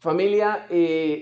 Familia,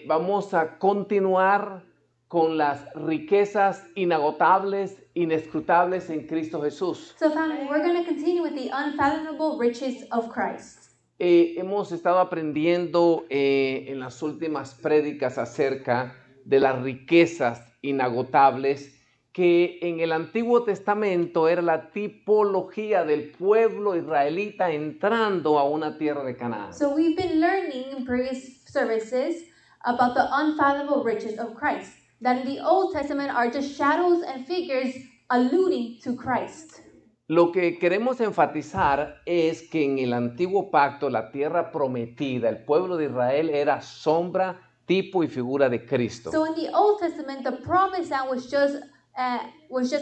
vamos a continuar con las riquezas inagotables, inescrutables en Cristo Jesús. So family, we're going to continue with the unfathomable riches of Christ. Hemos estado aprendiendo en las últimas prédicas acerca de las riquezas inagotables que en el Antiguo Testamento era la tipología del pueblo israelita entrando a una tierra de Canaán. So we've been learning in previous services about the unfathomable riches of Christ, that in the Old Testament are just shadows and figures alluding to Christ. Lo que queremos enfatizar es que en el Antiguo Pacto, la tierra prometida, el pueblo de Israel era sombra, tipo y figura de Cristo. So in the Old Testament, the promised land was just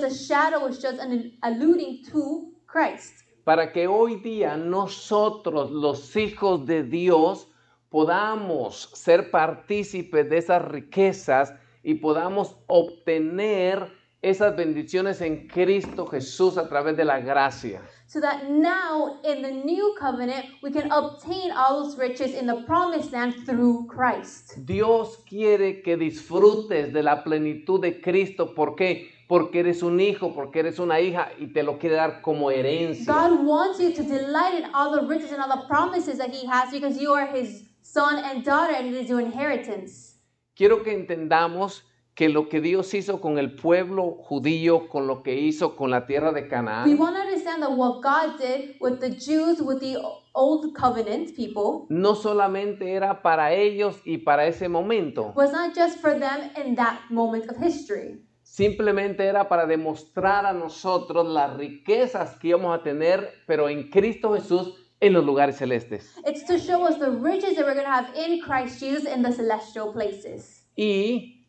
a shadow, was just alluding to Christ. Para que hoy día nosotros, los hijos de Dios, podamos ser partícipes de esas riquezas y podamos obtener esas bendiciones en Cristo Jesús a través de la gracia. So that now in the new covenant, we can obtain all those riches in the promised land through Christ. Dios quiere que disfrutes de la plenitud de Cristo. ¿Por qué? Porque eres un hijo, porque eres una hija y te lo quiere dar como herencia. God wants you to delight in all the riches and all the promises that He has because you are His son and daughter and it is your inheritance. Quiero que entendamos que lo que Dios hizo con el pueblo judío, con lo que hizo con la tierra de We Canaán, want to understand that what God did with the Jews, with the old covenant people, no solamente era para ellos y para ese momento, was not just for them in that moment of history. simplemente era para demostrar a nosotros las riquezas que íbamos a tener, pero en Cristo Jesús, en los lugares celestes. It's to show us the riches that we're going to have in Christ Jesus in the celestial places. Y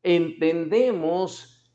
entendemos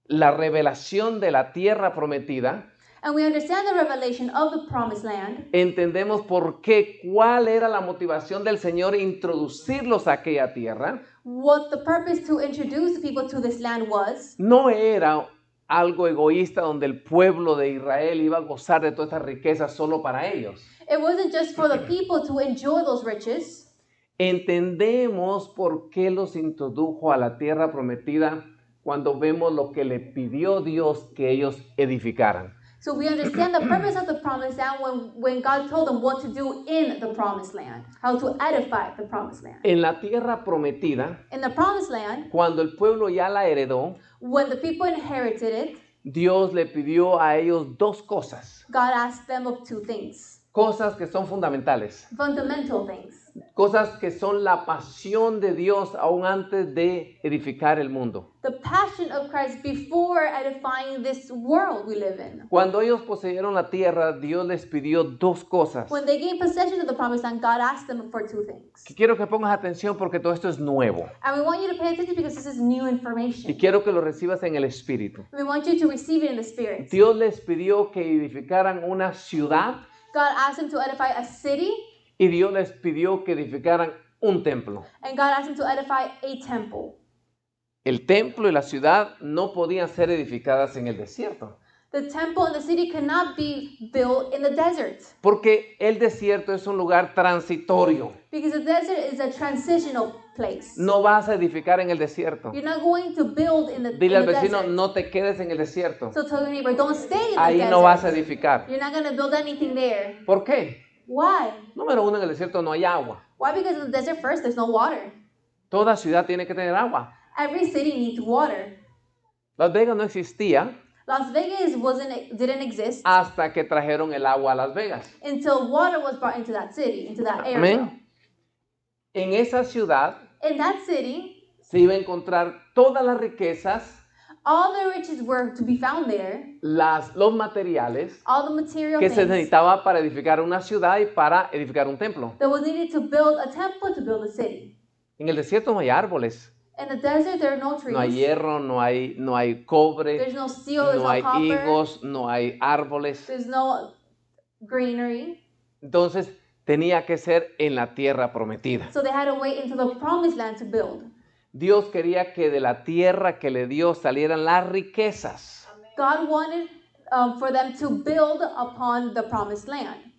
la revelación de la tierra prometida, And we understand the revelation of the promised land. entendemos por qué, cuál era la motivación del Señor introducirlos a aquella tierra. What the purpose to introduce the people to this land was. No era algo egoísta donde el pueblo de Israel iba a gozar de todas estas riquezas solo para ellos. It wasn't just for the people to enjoy those riches. Entendemos por qué los introdujo a la tierra prometida cuando vemos lo que le pidió Dios que ellos edificaran. So we understand the purpose of the promised land when God told them what to do in the promised land, how to edify the promised land. En la tierra prometida, In the promised land, cuando el pueblo ya la heredó, when the people inherited it, Dios le pidió a ellos dos cosas, God asked them of two things, cosas que son fundamentales, fundamental things. cosas que son la pasión de Dios aún antes de edificar el mundo. The passion of Christ before edifying this world we live in. Cuando ellos poseyeron la tierra, Dios les pidió dos cosas. When they gained possession of the promised land, God asked them for two things. Quiero que pongas atención porque todo esto es nuevo And we want you to pay attention because this is new y information. quiero que lo recibas en el espíritu. We want you to receive it in the spirit. Dios les pidió que edificaran una ciudad God asked them to edify a city, y Dios les pidió que edificaran un templo. and God asked them to edify a temple. El templo y la ciudad no podían ser edificadas en el desierto, The temple and the city cannot be built in the desert porque el desierto es un lugar transitorio. because the desert is a transitional place. No vas a edificar en el desierto. You're not going to build in the Dile al vecino, desert. no te quedes en el desierto. So tell your neighbor, don't stay in the Ahí desert. no vas a edificar. You're not going to build anything there. ¿Por qué? Why? Número uno, en el desierto no hay agua. Why? Because in the desert first, there's no water. Toda ciudad tiene que tener agua. Every city needs water. Las Vegas no existía Las Vegas didn't exist hasta que trajeron el agua a Las Vegas. until water was brought into that city, into that area. Amén. En esa ciudad In that city, se iba a encontrar todas las riquezas, all the riches were to be found there, los materiales all the material que se things necesitaba para edificar una ciudad y para edificar un templo. that was needed to build a temple, to build a city. En el desierto no hay árboles, In the desert, there are no trees. no hay hierro, no hay cobre, There's no steel, there's no no hay copper, higos, no hay árboles. there's no greenery. Entonces tenía que ser en la tierra prometida. So they had to wait into the promised land to build. Dios quería que de la tierra que le dio salieran las riquezas. God wanted for them to build upon the promised land.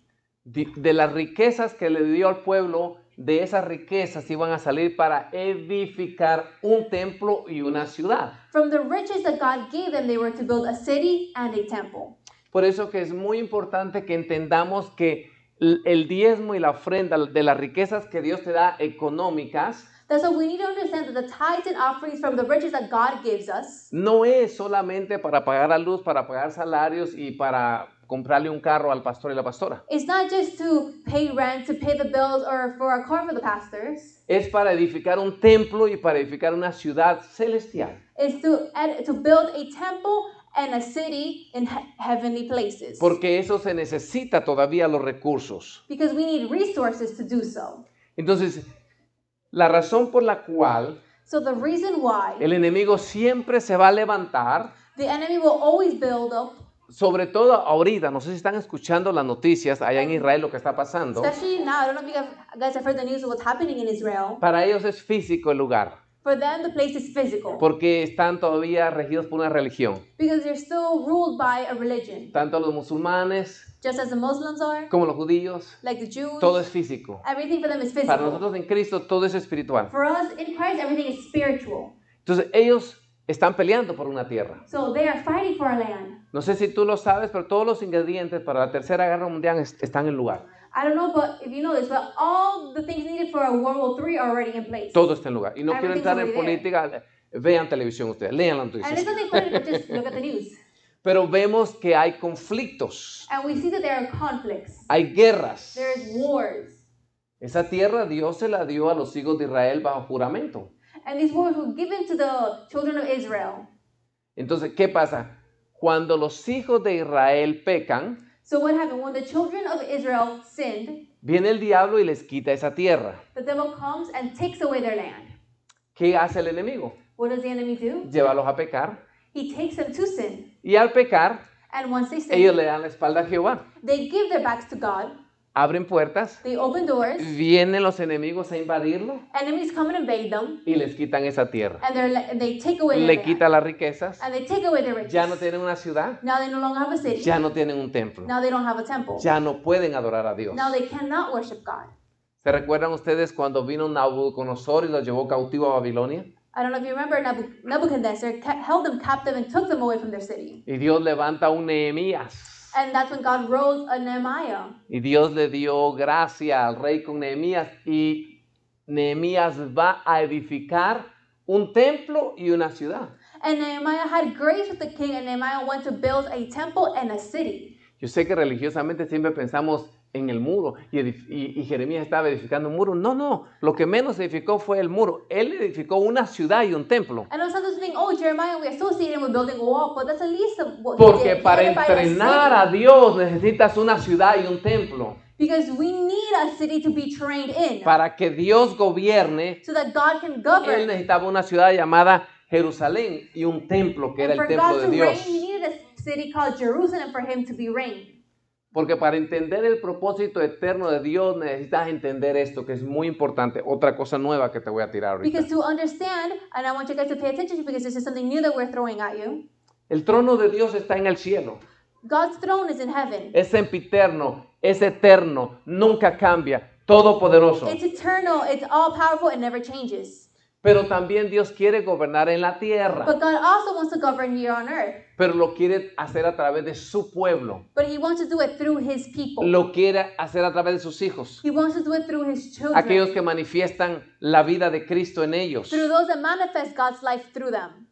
De las riquezas que le dio al pueblo de esas riquezas iban a salir para edificar un templo y una ciudad. From the riches that God gave them, they were to build a city and a temple. Por eso que es muy importante que entendamos que el diezmo y la ofrenda de las riquezas que Dios te da económicas That's why we need to understand that the tithes and offerings from the riches that God gives us no es solamente para pagar la luz, para pagar salarios y para comprarle un carro al pastor y la pastora. it's not just to pay rent, to pay the bills, or for a car for the pastors. Es para edificar un templo y para edificar una ciudad celestial. It's to build a temple and a city in heavenly places. Porque eso se necesita todavía los recursos. Because we need resources to do so. Entonces, la razón por la cual So the reason why el enemigo siempre se va a levantar, the enemy will always build up, sobre todo ahorita, no sé si están escuchando las noticias allá en Israel lo que está pasando, especially now, I don't know if you guys have heard the news of what's happening in Israel. para ellos es físico el lugar, For them, the place is physical. porque están todavía regidos por una religión. Because they're still ruled by a religion. Tanto los musulmanes Just as the Muslims are, como los judíos, like the Jews, todo es físico. everything for them is Para physical. nosotros en Cristo todo es espiritual. For us, in Christ, everything is spiritual. Entonces ellos están peleando por una tierra. So they are fighting for our land. No sé si tú lo sabes, pero todos los ingredientes para la Tercera Guerra Mundial están en el lugar. I don't know, but if you know this, but all the things needed for a World War III are already in place. Todo está en lugar. Y no quiero Everything's entrar en already política. Vean televisión ustedes, lean las And it's noticias. nothing political, just look at the news. Pero vemos que hay conflictos, And we see that there are conflicts. hay guerras. There's wars. Esa tierra Dios se la dio a los hijos de Israel bajo juramento. And these wars were given to the children of Israel. Entonces, ¿qué pasa? Cuando los hijos de Israel pecan, So what happened? When the children of Israel sinned, viene el diablo y les quita esa tierra. the devil comes and takes away their land. ¿Qué hace el enemigo? What does the enemy do? Llévalos a pecar. He takes them to sin. Y al pecar, And once they sin, ellos le dan la espalda a Jehová. they give their backs to God. Abren puertas, They open doors. vienen los enemigos a invadirlo Enemies come and invade them. y les quitan esa tierra. And they take away their Le land. quitan las riquezas, And they take away their riches. ya no tienen una ciudad, Now they no longer have a city. ya no tienen un templo, Now they don't have a temple. ya no pueden adorar a Dios. Now they cannot worship God. ¿Se recuerdan ustedes cuando vino Nabucodonosor y los llevó cautivo a Babilonia? I don't know if you remember, Nebuchadnezzar held them captive and took them away from their city. Y Dios levanta a un Nehemías. And that's when God rose a Nehemiah. Y Dios le dio gracia al rey con Nehemías. Y Nehemías va a edificar un templo y una ciudad. And Nehemiah had grace with the king, and Nehemiah went to build a temple and a city. Yo sé que religiosamente siempre pensamos en el muro y Jeremías estaba edificando un muro. No, no, lo que menos edificó fue el muro. Él edificó una ciudad y un templo. And sometimes think, oh, Jeremiah, we associate him with building a wall, but that's the least of what he Porque did. He para edified a entrenar city. a Dios necesitas una ciudad y un templo. Because we need a city to be trained in. Para que Dios gobierne, So that God can él govern. necesitaba una ciudad llamada Jerusalén y un templo que era And el for templo God de to reign, Dios. he needed a city called Jerusalem for him to be reigned. Porque para entender el propósito eterno de Dios necesitas entender esto, que es muy importante. Otra cosa nueva que te voy a tirar ahorita. Because to understand, and I want you guys to pay attention to because this is something new that we're throwing at you. El trono de Dios está en el cielo. God's throne is in heaven. Es sempiterno, es eterno, nunca cambia, todopoderoso. It's eternal, it's all powerful, it never changes. Pero también Dios quiere gobernar en la tierra. But God also wants to govern here on earth. Pero lo quiere hacer a través de su pueblo. But he wants to do it through his people. Lo quiere hacer a través de sus hijos. He wants to do it through his children. Aquellos que manifiestan la vida de Cristo en ellos. Through those that manifest God's life through them.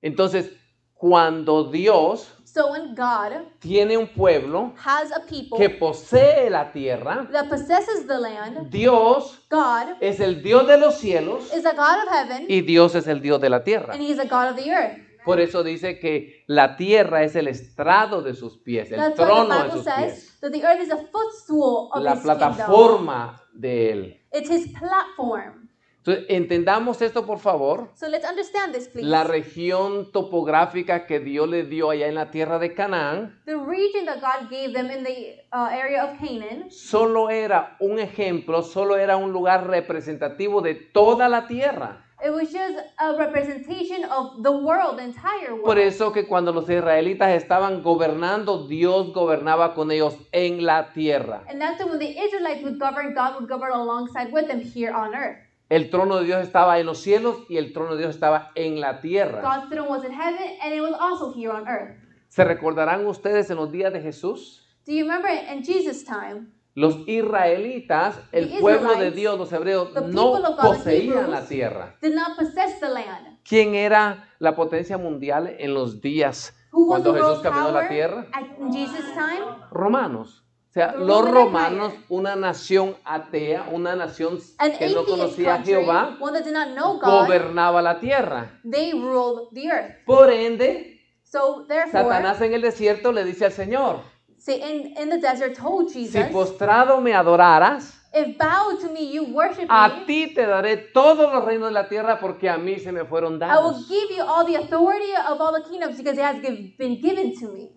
Entonces, cuando Dios So when God tiene un pueblo has a people que posee la tierra, that possesses the land, Dios God es el Dios de los cielos is the God of heaven y Dios es el Dios de la tierra. and he is the God of the earth. Por eso dice que la tierra es el estrado de sus pies, el That's why the trono de Bible sus says pies, that the earth is a footstool of la his kingdom. plataforma de él. It's his platform. Entonces, entendamos esto, por favor. So let's understand this, please. La región topográfica que Dios le dio allá en la tierra de Canaán The region that God gave them in the area of Canaan solo era un ejemplo, solo era un lugar representativo de toda la tierra. It was just a representation of the world, the entire world. Por eso que cuando los israelitas estaban gobernando, Dios gobernaba con ellos en la tierra. And that's when the Israelites would govern, God would govern alongside with them here on earth. El trono de Dios estaba en los cielos y el trono de Dios estaba en la tierra. God's throne was in heaven and it was also here on earth. ¿Se recordarán ustedes en los días de Jesús? Do you remember in Jesus' time? Los israelitas, el The pueblo de Israelites, Dios, los hebreos, the no people of God, the poseían Hebrews, la tierra. did not possess the land. ¿Quién era la potencia mundial en los días Who was cuando the Jesús world caminó la power tierra? in Jesus' time? Romanos. O sea, The los Roman romanos, Empire. una nación atea, una nación An que no atheist conocía a country, Jehová, one that did not know God, gobernaba la tierra. they ruled the earth. Por ende, So therefore, Satanás en el desierto le dice al Señor, Satan in the desert told si Jesus, postrado me adoraras, if bowed to me you worship a me, ti te daré todos los reinos de la tierra porque a mí se me fueron I will dados. give you all the authority of all the kingdoms because it has been given to me.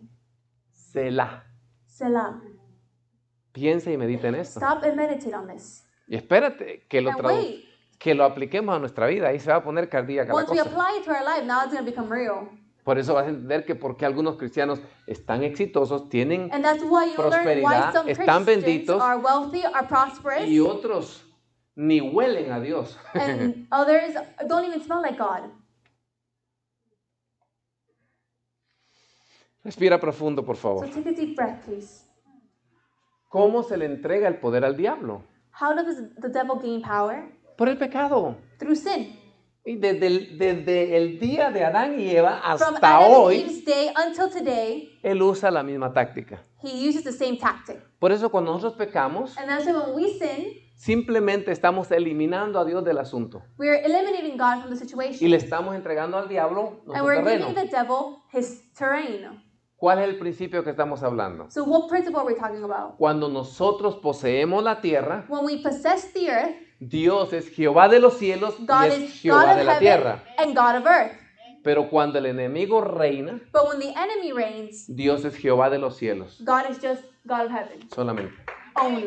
Selah. Selah. Piensa y medita en esto. Stop and meditate on this. Y espérate que And wait, que lo apliquemos a nuestra vida. Ahí se va a poner cardíaca la once we cosa. apply it to our life, now it's going to become real. Por eso vas a entender que porque algunos cristianos están exitosos, tienen And that's why you learn why prosperidad, some están Christians benditos are wealthy, are prosperous, y otros ni huelen a Dios. and others don't even smell like God. Respira profundo, por So favor. take a deep breath, please. ¿Cómo se le entrega el poder al diablo? How does the devil gain power? Por el pecado. Through sin. Y desde el día de Adán y Eva From hasta Adam and hoy, Eve's day until today, él usa la misma táctica. he uses the same tactic. Por eso cuando nosotros pecamos, And that's why when we sin, simplemente estamos eliminando a Dios del asunto. we're eliminating God from the Y situation. le estamos entregando al diablo And nuestro we're terreno. giving the devil his terrain. ¿Cuál es el principio que estamos hablando? So what principle are we talking about? Cuando nosotros poseemos la tierra, When we possess the earth, Dios es Jehová de los cielos God y es is God Jehová of de la heaven tierra. and God of earth. Pero cuando el enemigo reina, But when the enemy reigns, Dios es Jehová de los cielos God is just God of heaven solamente. only.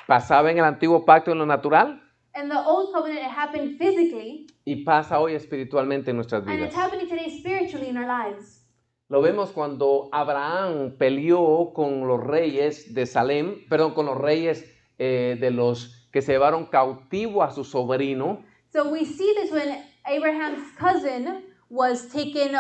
Pasaba en el antiguo pacto en lo natural In the old covenant, it happened physically, y pasa hoy espiritualmente en nuestras and vidas. it's happening today spiritually in our lives. Lo vemos cuando Abraham peleó con los reyes de Salem, perdón, con los reyes de los que se llevaron cautivo a su sobrino. So we see this when Abraham's cousin was taken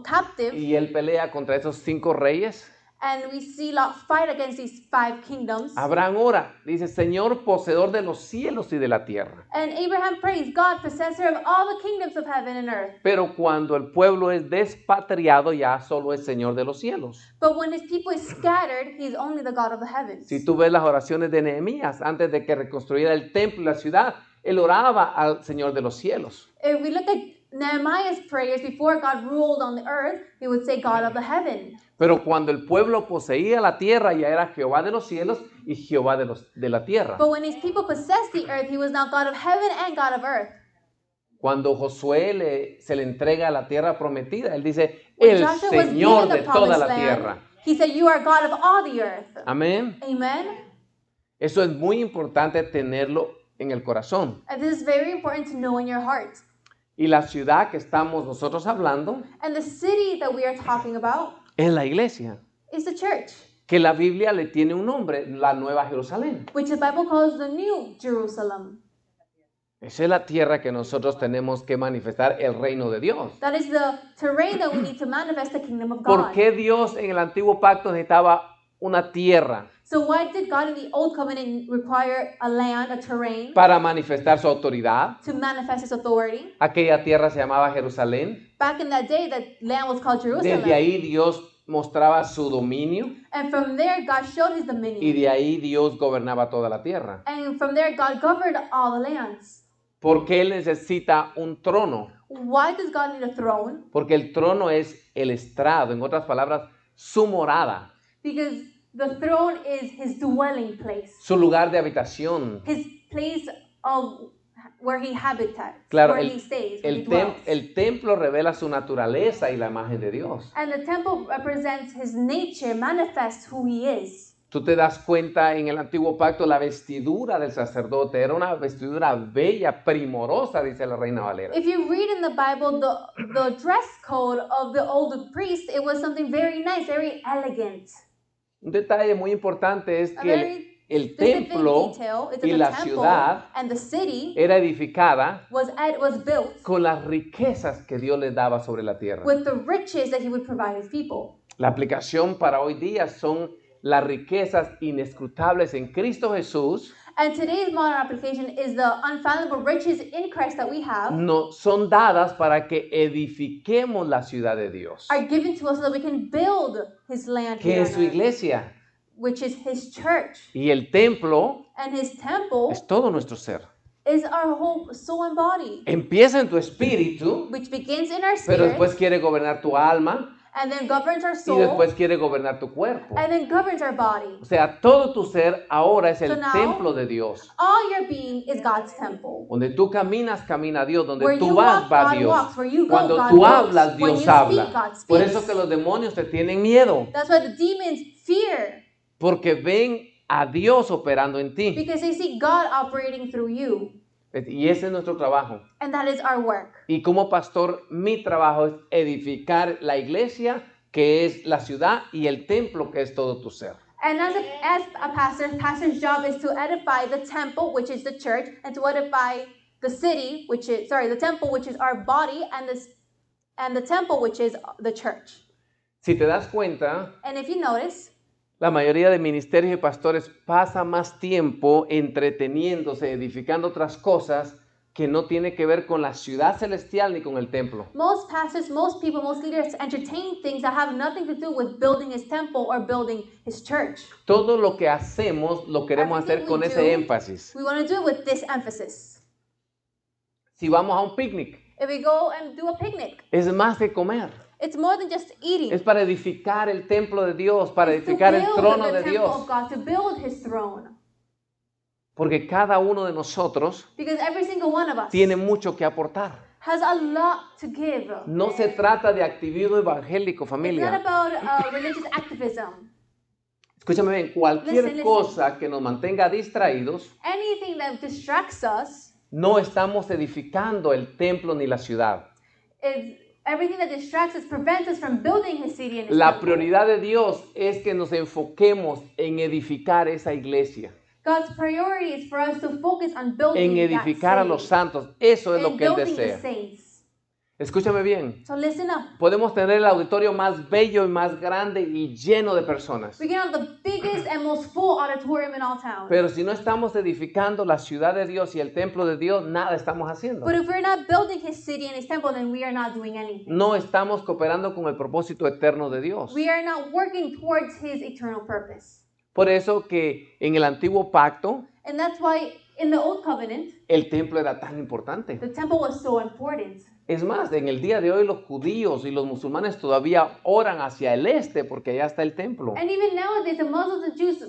captive, Y él pelea contra esos 5 reyes. and we see Lot fight against these 5 kingdoms. Abraham ora, dice, Señor, poseedor de los cielos y de la tierra. And Abraham prays, God, possessor of all the kingdoms of heaven and earth. Pero cuando el pueblo es despatriado, ya solo es Señor de los cielos. But when his people is scattered, he's only the God of the heavens. Si tú ves las oraciones de Nehemías, antes de que reconstruyera el templo y la ciudad, él oraba al Señor de los cielos. If we look at Nehemiah's prayers before God ruled on the earth, he would say God of the heaven. Pero cuando el pueblo poseía la tierra, ya era Jehová de los cielos y Jehová de la tierra. But when his people possessed the earth, he was now God of heaven and God of earth. Cuando Josué se le entrega la tierra prometida, él dice, When el Joshua was Señor given de the toda promised la land, tierra. he said, you are God of all the earth. Amén. Amen. Eso es muy importante tenerlo en el corazón. And this is very important to know in your heart. Y la ciudad que estamos nosotros hablando And the city that we are talking about es la iglesia, is the church, que la Biblia le tiene un nombre, la Nueva Jerusalén. which the Bible calls the New Jerusalem. Esa es la tierra que nosotros tenemos que manifestar el reino de Dios. That is the terrain that we need to manifest the kingdom of ¿Por God. qué Dios en el antiguo pacto necesitaba una tierra? So why did God in the Old Covenant require a land, a terrain, Para manifestar su autoridad. to manifest His authority? Aquella tierra se llamaba Jerusalén. Back in that day, that land was called Jerusalem. Desde ahí Dios mostraba su dominio And from there, God showed His y dominion. de ahí Dios gobernaba toda la tierra. And from there, God governed all the lands. ¿Por qué Él necesita un trono? Why does God need a throne? Porque el trono es el estrado, en otras palabras, su morada, Because the throne is His dwelling place, su lugar de habitación. His place of where He habitats, Claro, where He stays, where He el dwells. templo revela su naturaleza y la imagen de Dios. And the temple represents His nature, manifests who He is. Tú te das cuenta en el antiguo pacto la vestidura del sacerdote era una vestidura bella, primorosa, dice la Reina Valera. If you read in the Bible the dress code of the old priest, it was something very nice, very elegant. Un detalle muy importante es A que very el specific templo detail is that y the la temple ciudad and the city era edificada was built con las riquezas que Dios les daba sobre la tierra. with the riches that he would provide his people. La aplicación para hoy día son las riquezas inescrutables en Cristo Jesús. And today's modern application is the unfathomable riches in Christ that we have No, son dadas para que edifiquemos la ciudad de Dios, are given to us so that we can build his land que here es on su earth, iglesia. which is his church. Y el templo And his temple es todo nuestro ser. is our whole soul and body, Empieza en tu espíritu, which begins in our pero spirit después quiere gobernar tu alma and then governs our y soul después quiere gobernar tu cuerpo. and then governs our body. O sea, todo tu ser ahora es So el now- templo de Dios. All your being is God's temple. Donde tú caminas, camina Dios. Donde Where tú you vas, walk, va God Dios. walks. Where you go, Cuando God tú goes. hablas, When Dios you habla. speak, God Por speaks. eso que los demonios te tienen miedo. That's why the demons fear, Porque ven a Dios operando en ti. because they see God operating through you. Y ese es nuestro trabajo. And that is our work. Y como pastor, mi trabajo es edificar la iglesia, que es la ciudad, y el templo, que es todo tu ser. And as a pastor's job is to edify the temple, which is the church, and to edify the city, the temple, which is our body, and the temple, which is the church. Si te das cuenta, And if you notice, la mayoría de ministerios y pastores pasa más tiempo entreteniéndose, edificando otras cosas que no tiene que ver con la ciudad celestial ni con el templo. most pastors, most people, most leaders entertain things that have nothing to do with building his temple or building his church. Todo lo que hacemos lo queremos hacer Everything con we ese do, énfasis. We want to do it with this emphasis. Si vamos a un picnic, If we go and do a picnic, es más que comer. it's more than just eating. Es para edificar el templo de Dios, para It's to edificar el build trono the de temple Dios. of God, to build his throne. Porque cada uno de nosotros Because every single one of us tiene mucho que aportar. has a lot to give. No se trata de activismo evangélico, It's not familia. about religious activism. Escúchame bien, cualquier Listen. cosa que nos mantenga distraídos, Anything that distracts us no estamos edificando el templo ni la ciudad. is everything that distracts us prevents us from building his city and his La temple. prioridad de Dios es que nos enfoquemos en edificar esa iglesia, God's priority is for us to focus on building en that edificar a city, los santos. Eso es lo and que Él building the desea. saints. Escúchame bien. So listen up. Podemos tener el auditorio más bello y más grande y lleno de personas. We can have the biggest and most full auditorium in all town. Pero si no estamos edificando la ciudad de Dios y el templo de Dios, nada estamos haciendo. But if we're not building his city and his temple, then we are not doing anything. No estamos cooperando con el propósito eterno de Dios. We are not working towards his eternal purpose. Por eso que en el antiguo pacto, And that's why in the old covenant, el templo era tan importante. the temple was so important. Es más, en el día de hoy los judíos y los musulmanes todavía oran hacia el este porque allá está el templo. And even nowadays, the Muslims and Jews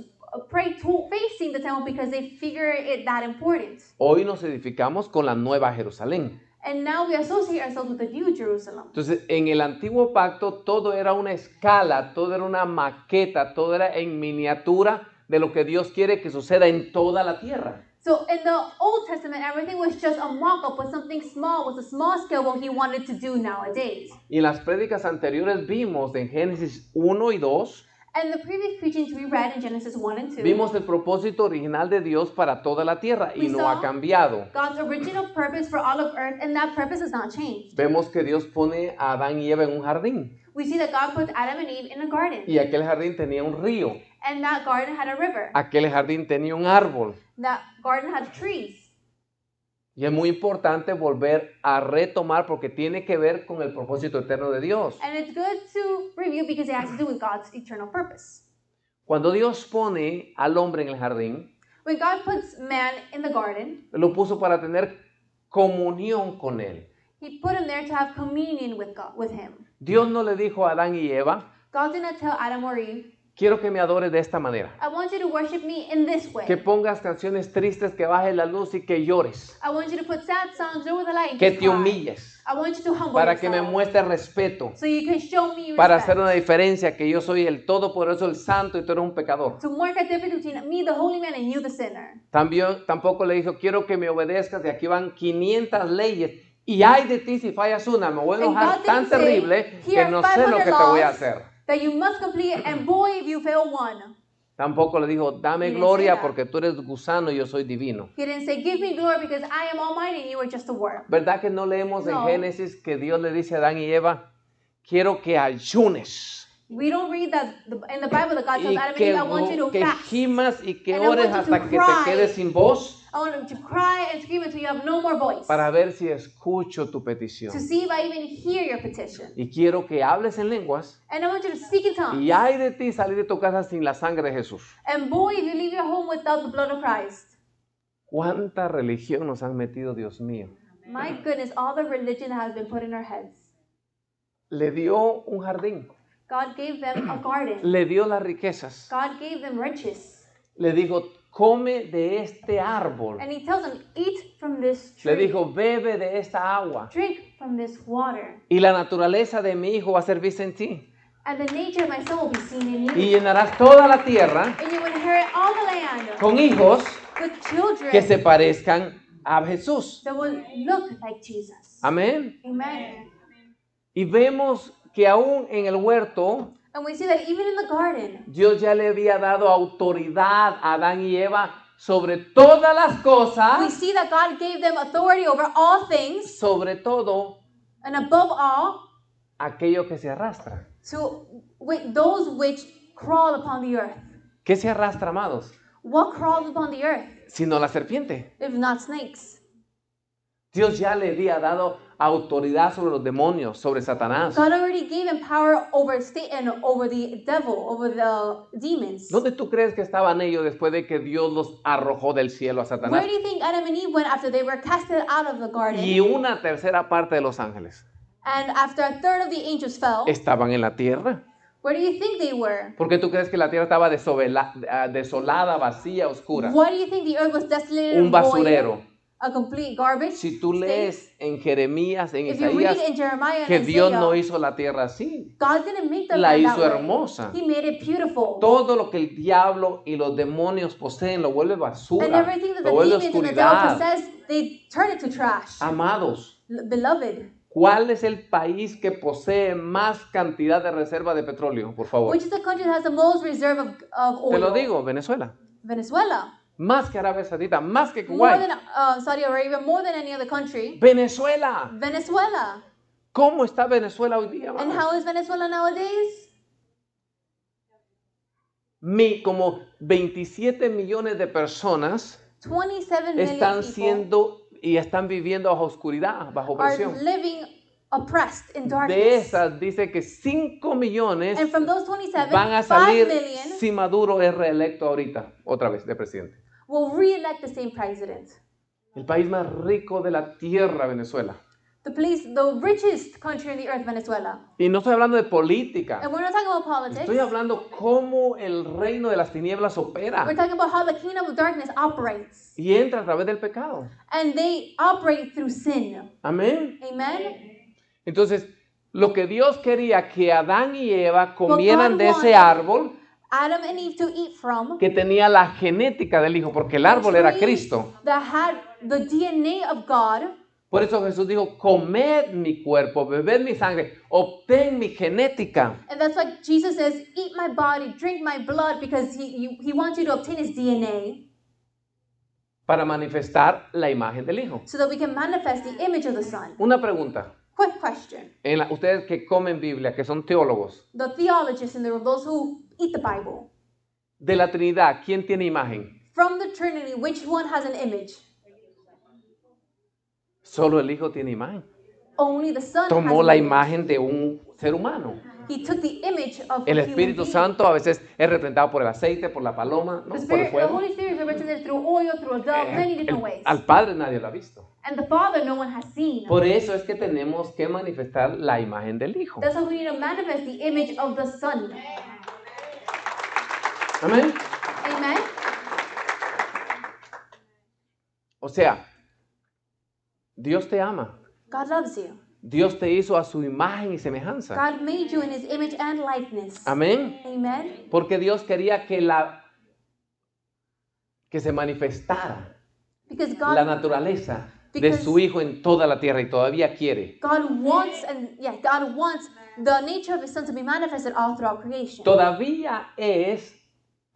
pray facing the temple because they figure it that important. Hoy nos edificamos con la Nueva Jerusalén. And now we associate ourselves with the New Jerusalem. Entonces, en el antiguo pacto todo era una escala, todo era una maqueta, todo era en miniatura de lo que Dios quiere que suceda en toda la tierra. So in the Old Testament, everything was just a mock-up, was something small, was a small scale what he wanted to do nowadays. Y en las prédicas anteriores vimos en Génesis 1 y 2, And the previous preachings we read in Genesis 1 and 2, vimos el propósito original de Dios para toda la tierra y We no saw ha cambiado. God's original purpose for all of earth, and that purpose has not changed. Vemos que Dios pone a Adán y Eva en un jardín We see that God put Adam and Eve in a garden, y aquel jardín tenía un río, and that garden had a river. aquel jardín tenía un árbol. That garden had trees. Y es muy importante volver a retomar porque tiene que ver con el propósito eterno de Dios. And it's good to review because it has to do with God's eternal purpose. Cuando Dios pone al hombre en el jardín, When God puts man in the garden, lo puso para tener comunión con él. he put him there to have communion with God, with him. Dios no le dijo a Adán y Eva, God did not tell Adam or Eve, quiero que me adores de esta manera. I want you to worship me in this way. Que pongas canciones tristes, que bajes la luz y que llores. I want you to put sad songs over the light and Que just te cry. humilles. I want you to humble Para que me yourself. muestres respeto. So you can show me Para respect. hacer una diferencia, que yo soy el todopoderoso, el santo y tú eres un pecador. To mark a difference between me, the holy man, and you, the sinner. Tampoco le dijo, quiero que me obedezcas, de aquí van 500 leyes. Y ay de ti si fallas una, me voy a And enojar God tan didn't say, terrible "Here que are no sé lo 500 que te voy a laws hacer. that you must complete, and boy, if you fail one." Tampoco le dijo, dame He didn't say gloria that. porque tú eres gusano y yo soy divino. He didn't say, "Give me glory because I am almighty and you are just a worm." ¿Verdad que no leemos en No. Génesis que Dios le dice a Adán y Eva, quiero que ayunes We don't read that in the Bible that God tells y Adam and Eve, I want you to que fast. gimas y que And I want ores you to hasta que te cry. quedes sin voz I want you to cry and scream until you have no more voice. para ver si escucho tu petición. To see if I even hear your petition. Y quiero que hables en lenguas. And I want you to speak in tongues. Y ay de ti salir de tu casa sin la sangre de Jesús. And boy, if you leave your home without the blood of Christ. ¿Cuánta religión nos han metido, Dios mío? My goodness, all the religion that has been put in our heads. Le dio un jardín, God gave them a garden. le dio las riquezas, God gave them riches. le dijo, come de este árbol, And he tells them, eat from this le tree. dijo, bebe de esta agua. Drink from this water. Y la naturaleza de mi hijo va a ser vista en ti. And the nature of my son will be seen in you. Y llenarás toda la tierra And you will inherit all the land con hijos with children que se parezcan a Jesús. that will look like Jesus. Amén. Amen. Y vemos que aún en el huerto, And we see that even in the garden, Dios ya le había dado autoridad a Adán y Eva sobre todas las we cosas, see that God gave them authority over all things, sobre todo and above all, aquello que se arrastra. to those which crawl upon the earth. ¿Qué se arrastra, amados? What crawls upon the earth, Sino la serpiente. if not snakes? Dios ya le había dado autoridad sobre los demonios, sobre Satanás. God already gave him power over Satan, over the devil, over the demons. ¿Dónde tú crees que estaban ellos después de que Dios los arrojó del cielo a Where Satanás? do you think Adam and Eve went after they were casted out of the garden? Y una tercera parte de los ángeles And after a third of the angels fell, estaban en la tierra. where do you think they were? ¿Por qué tú crees que la tierra estaba desolada, vacía, oscura? Why do you think the earth was desolated Un and void? basurero. A complete garbage Si tú state? lees en Jeremías, en If you read Isaías, in Jeremiah que and Dios Isaiah, no hizo la tierra así. God didn't make the La land hizo that way. hermosa. He made it beautiful. Todo lo que el diablo y los demonios poseen lo vuelve And basura, everything that lo the vuelve demons and the devil oscuridad. possess, they turn it to trash. Amados, Beloved, ¿cuál es el país que posee más cantidad de reserva de petróleo? Por favor. which is the country that has the most reserve of oil? Te lo digo, Venezuela. Venezuela. Más que Arabia Saudita, más que More Kuwait. than Saudi Arabia, more than any other country. Venezuela. Venezuela. ¿Cómo está Venezuela hoy día? And amados? how is Venezuela nowadays? Como 27 millones de personas 27 million están people siendo y están viviendo bajo oscuridad, bajo are presión. living oppressed in De darkness. esas dice que 5 millones And from those 27, van a 5 salir million si Maduro es reelecto ahorita, otra vez, de presidente. will re-elect the same president. El país más rico de la tierra, Venezuela. The richest country in the earth, Venezuela. Y no estoy hablando de política. And we're not talking about politics. Estoy hablando cómo el reino de las tinieblas opera We're talking about how the kingdom of darkness operates. y entra a través del pecado. And they operate through sin. Amén. Amen? Entonces, lo que Dios quería que Adán y Eva comieran God de ese wanted árbol Adam and Eve to eat from, que tenía la genética del Hijo, porque el árbol era Cristo. that had the DNA of God. Por eso Jesús dijo, comed mi cuerpo, bebed mi sangre, obtén mi genética. And that's why Jesus says, eat my body, drink my blood, because he wants you to obtain his DNA Para manifestar la imagen del Hijo. so that we can manifest the image of the Son. Una pregunta. Quick question. Ustedes que comen Biblia, que son teólogos, The theologists and those who eat the Bible, de la Trinidad, ¿quién tiene imagen? from the Trinity, which one has an image? Solo el Hijo tiene imagen. Only the Son Tomó has la an image. imagen de un ser humano. He took the image of El a human Espíritu being. Santo a veces es representado por el aceite, por la paloma, ¿no? The Por el Spirit, the fuego. Holy Spirit is represented through oil, through a dove, many different ways. Al Padre nadie lo ha visto. And the Father no one has seen. Por eso es que tenemos que manifestar la imagen del Hijo. That's why we need to manifest the image of the Son. Amén. Amen. O sea, Dios te ama. God loves you. Dios te hizo a su imagen y semejanza. God made you in his image and likeness. Amén. Amen. Porque Dios quería que se manifestara Because la God naturaleza de su Hijo en toda la tierra y todavía quiere. God wants the nature of his son to be manifested all throughout creation. Todavía es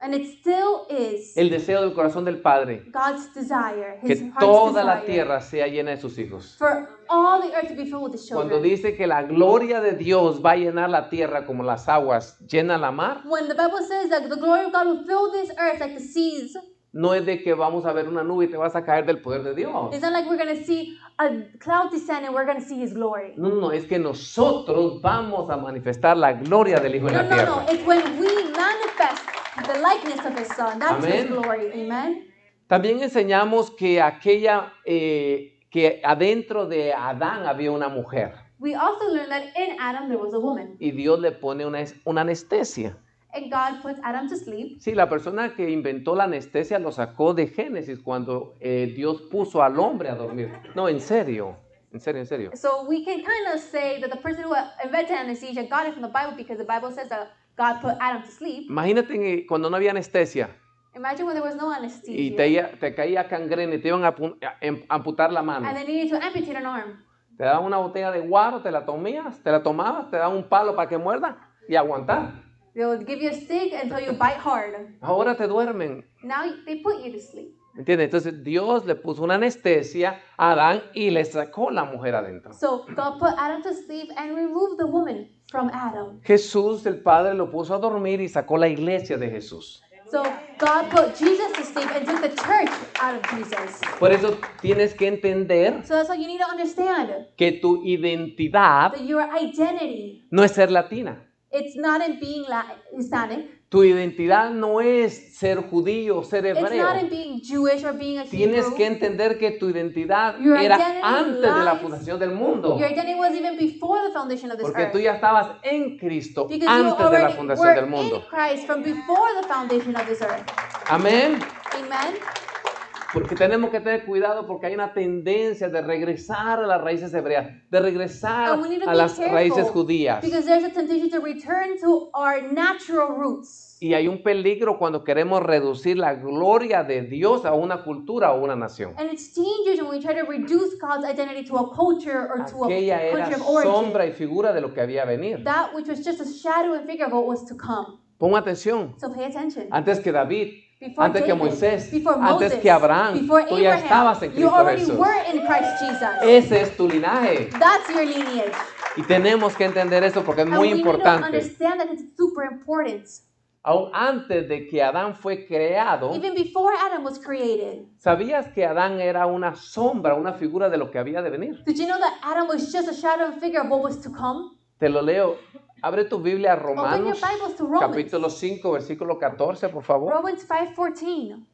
And it still is el deseo del corazón del Padre God's desire, que his heart's toda la desire, tierra sea llena de sus hijos. for all the earth to be filled with his Cuando children. dice que la gloria de Dios va a llenar la tierra como las aguas llenan la mar, When the Bible says that the glory of God will fill this earth like the seas, no es de que vamos a ver una nube y te vas a caer del poder de Dios. it's not like we're going to see a cloud descend and we're going to see his glory. No, no, es que nosotros vamos a manifestar la gloria del Hijo en No, la no, tierra. no. It's when we manifest the likeness of his son. That's his Amén. glory. Amen. También enseñamos que que adentro de Adán había una mujer We also learned that in Adam there was a woman. y Dios le pone una anestesia. And God puts Adam to sleep. Sí, la persona que inventó la anestesia lo sacó de Génesis cuando Dios puso al hombre a dormir. No, en serio, en serio, en serio. So we can kind of say that the person who invented anesthesia got it from the Bible because the Bible says that God put Adam to sleep. Imagínate cuando no había anestesia Imagine when there was no y anesthesia. te caía gangrena y te iban a amputar la mano. And they needed to amputate an arm. Te daban una botella de guaro, te la tomabas, te daban un palo para que muerda y aguantar. They would give you a stick until you bite hard. Ahora te duermen. Now they put you to sleep. ¿Me entiendes? Entonces Dios le puso una anestesia a Adán y le sacó la mujer adentro. So God put Adam to sleep and removed the woman from Adam. Jesús, el Padre, lo puso a dormir y sacó la iglesia de Jesús. So God put Jesus to sleep and took the church out of Jesus. Por eso tienes que entender So that's why you need to understand que tu identidad that your identity, no es ser latina. it's not in being Hispanic. Tu identidad no es ser judío o ser It's not hebreo. in being Jewish or being a Tienes Hebrew. que entender que tu identidad Your era identity antes de la lies- fundación del mundo. Your identity was even before the foundation of this Porque tú earth. ya estabas en Cristo Because you antes de la already fundación were del mundo. in Christ from before the foundation of this earth. Amén. Amen. Porque tenemos que tener cuidado porque hay una tendencia de regresar a las raíces hebreas, de regresar And we need to a be las raíces careful judías. because there's a temptation to return to our natural roots. Y hay un peligro cuando queremos reducir la gloria de Dios a una cultura o una nación. And it's dangerous when we try to reduce God's identity to a culture or to a Aquella era country of origin. sombra y figura de lo que había a venir. That which was just a shadow and figure of what was to come. Pon atención. So pay attention. Antes que David, Before antes que David, Moisés, before antes Moses, que Abraham, before tú ya estabas en Abraham, you Cristo already Jesús. were in Christ Jesus. Ese es tu linaje. That's your lineage. Y tenemos que entender eso porque es And muy we need to importante. understand that it's super important. Aún antes de que Adán fue creado, Even before Adam was created, ¿sabías que Adán era una sombra, una figura de lo que había de venir? did you know that Adam was just a shadow and figure of what was to come? Te lo leo. Abre tu Biblia a Open your Romanos, Bibles to Romans. capítulo 5, versículo 14, por favor. Romans 5:14.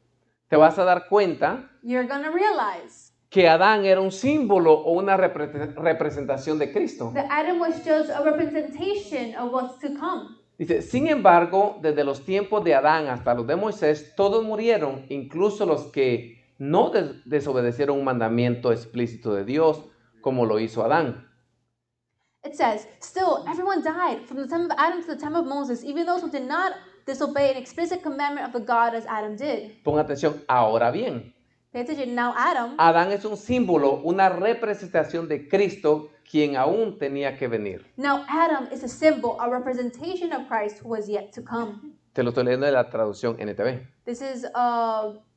Te vas a dar cuenta You're going to realize que Adán era un símbolo o una representación de Cristo. that Adam was just a representation of what's to come. Dice, sin embargo, desde los tiempos de Adán hasta los de Moisés, todos murieron, incluso los que no desobedecieron un mandamiento explícito de Dios, como lo hizo Adán. It says, still, everyone died from the time of Adam to the time of Moses, even those who did not disobey an explicit commandment of the God as Adam did. Pon atención, ahora bien, Pay attention. Now Adam, Adán es un símbolo, una representación de Cristo, quien aún tenía que venir. now Adam is a symbol, a representation of Christ who was yet to come. Te lo estoy leyendo de la traducción NTV. This is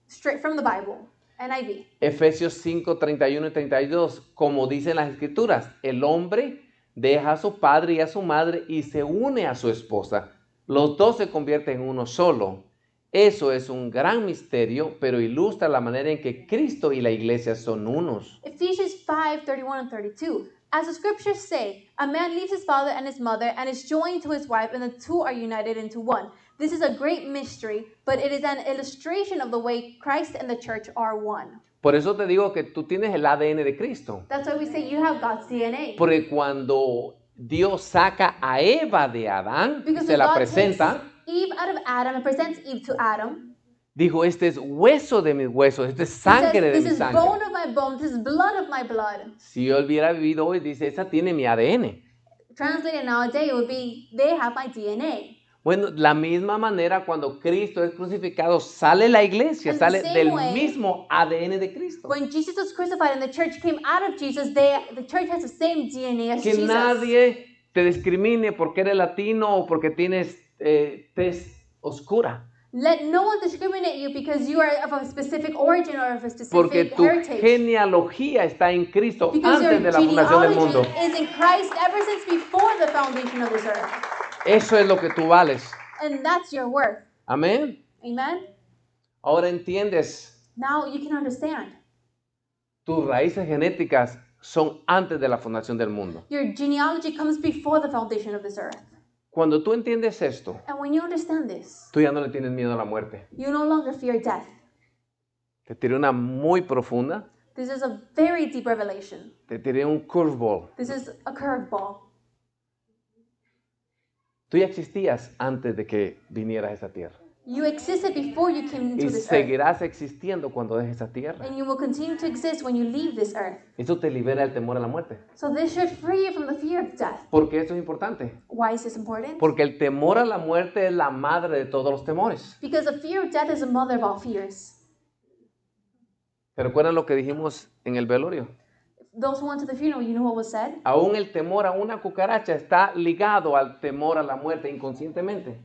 straight from the Bible, NIV. Efesios 5, 31 y 32, como dicen las escrituras, el hombre deja a su padre y a su madre y se une a su esposa. Los dos se convierten en uno solo. Eso es un gran misterio, pero ilustra la manera en que Cristo y la iglesia son unos. Ephesians 5, 31 and 32. As the scriptures say, a man leaves his father and his mother and is joined to his wife, and the two are united into one. This is a great mystery, but it is an illustration of the way Christ and the church are one. Por eso te digo que tú tienes el ADN de Cristo. That's why we say you have God's DNA. Porque cuando Dios saca a Eva de Adán, Because se la God presenta, Eve out of Adam and presents Eve to Adam. Dijo, este es hueso de mis huesos, este es He says, sangre de this mi is sangre. bone of my bone, this is blood of my blood. Si yo hubiera vivido hoy, dice, esa tiene mi ADN. Translated nowadays, it would be, they have my DNA. Bueno, la misma manera cuando Cristo es crucificado, sale la iglesia, And the sale same del way, mismo ADN de Cristo. When Jesus was crucified and the church came out of Jesus, the church has the same DNA as Que Jesus. nadie te discrimine porque eres latino o porque tienes tez oscura. Let no one discriminate you because you are of a specific origin or of a Porque specific tu heritage. genealogía está en Cristo Because your antes de la fundación del genealogy mundo. is in Christ ever since before the foundation of this earth. Eso es lo que tú vales. And that's your worth. Amén. Amen? Ahora entiendes, Now you can understand. tus raíces genéticas son antes de la fundación del mundo. Your genealogy comes before the foundation of this earth. Cuando tú entiendes esto, And when you understand this, tú ya no le tienes miedo a la muerte. you no longer fear death. Te tiré una muy profunda, This is a very deep revelation. te tiré un curveball. This is a curveball. Tú ya existías antes de que vinieras a esa tierra. You existed before you came into Y this earth. seguirás existiendo cuando dejes esa tierra. And you will continue to exist when you leave this earth. Eso te libera del temor a la muerte. So this should free you from the fear of death. ¿Por qué esto es importante? Why is this important? Porque el temor a la muerte es la madre de todos los temores. Because the fear of death is the mother of all fears. ¿Te recuerdan lo que dijimos en el velorio? Those who went to the funeral, you know what was said? Aún el temor a una cucaracha está ligado al temor a la muerte inconscientemente.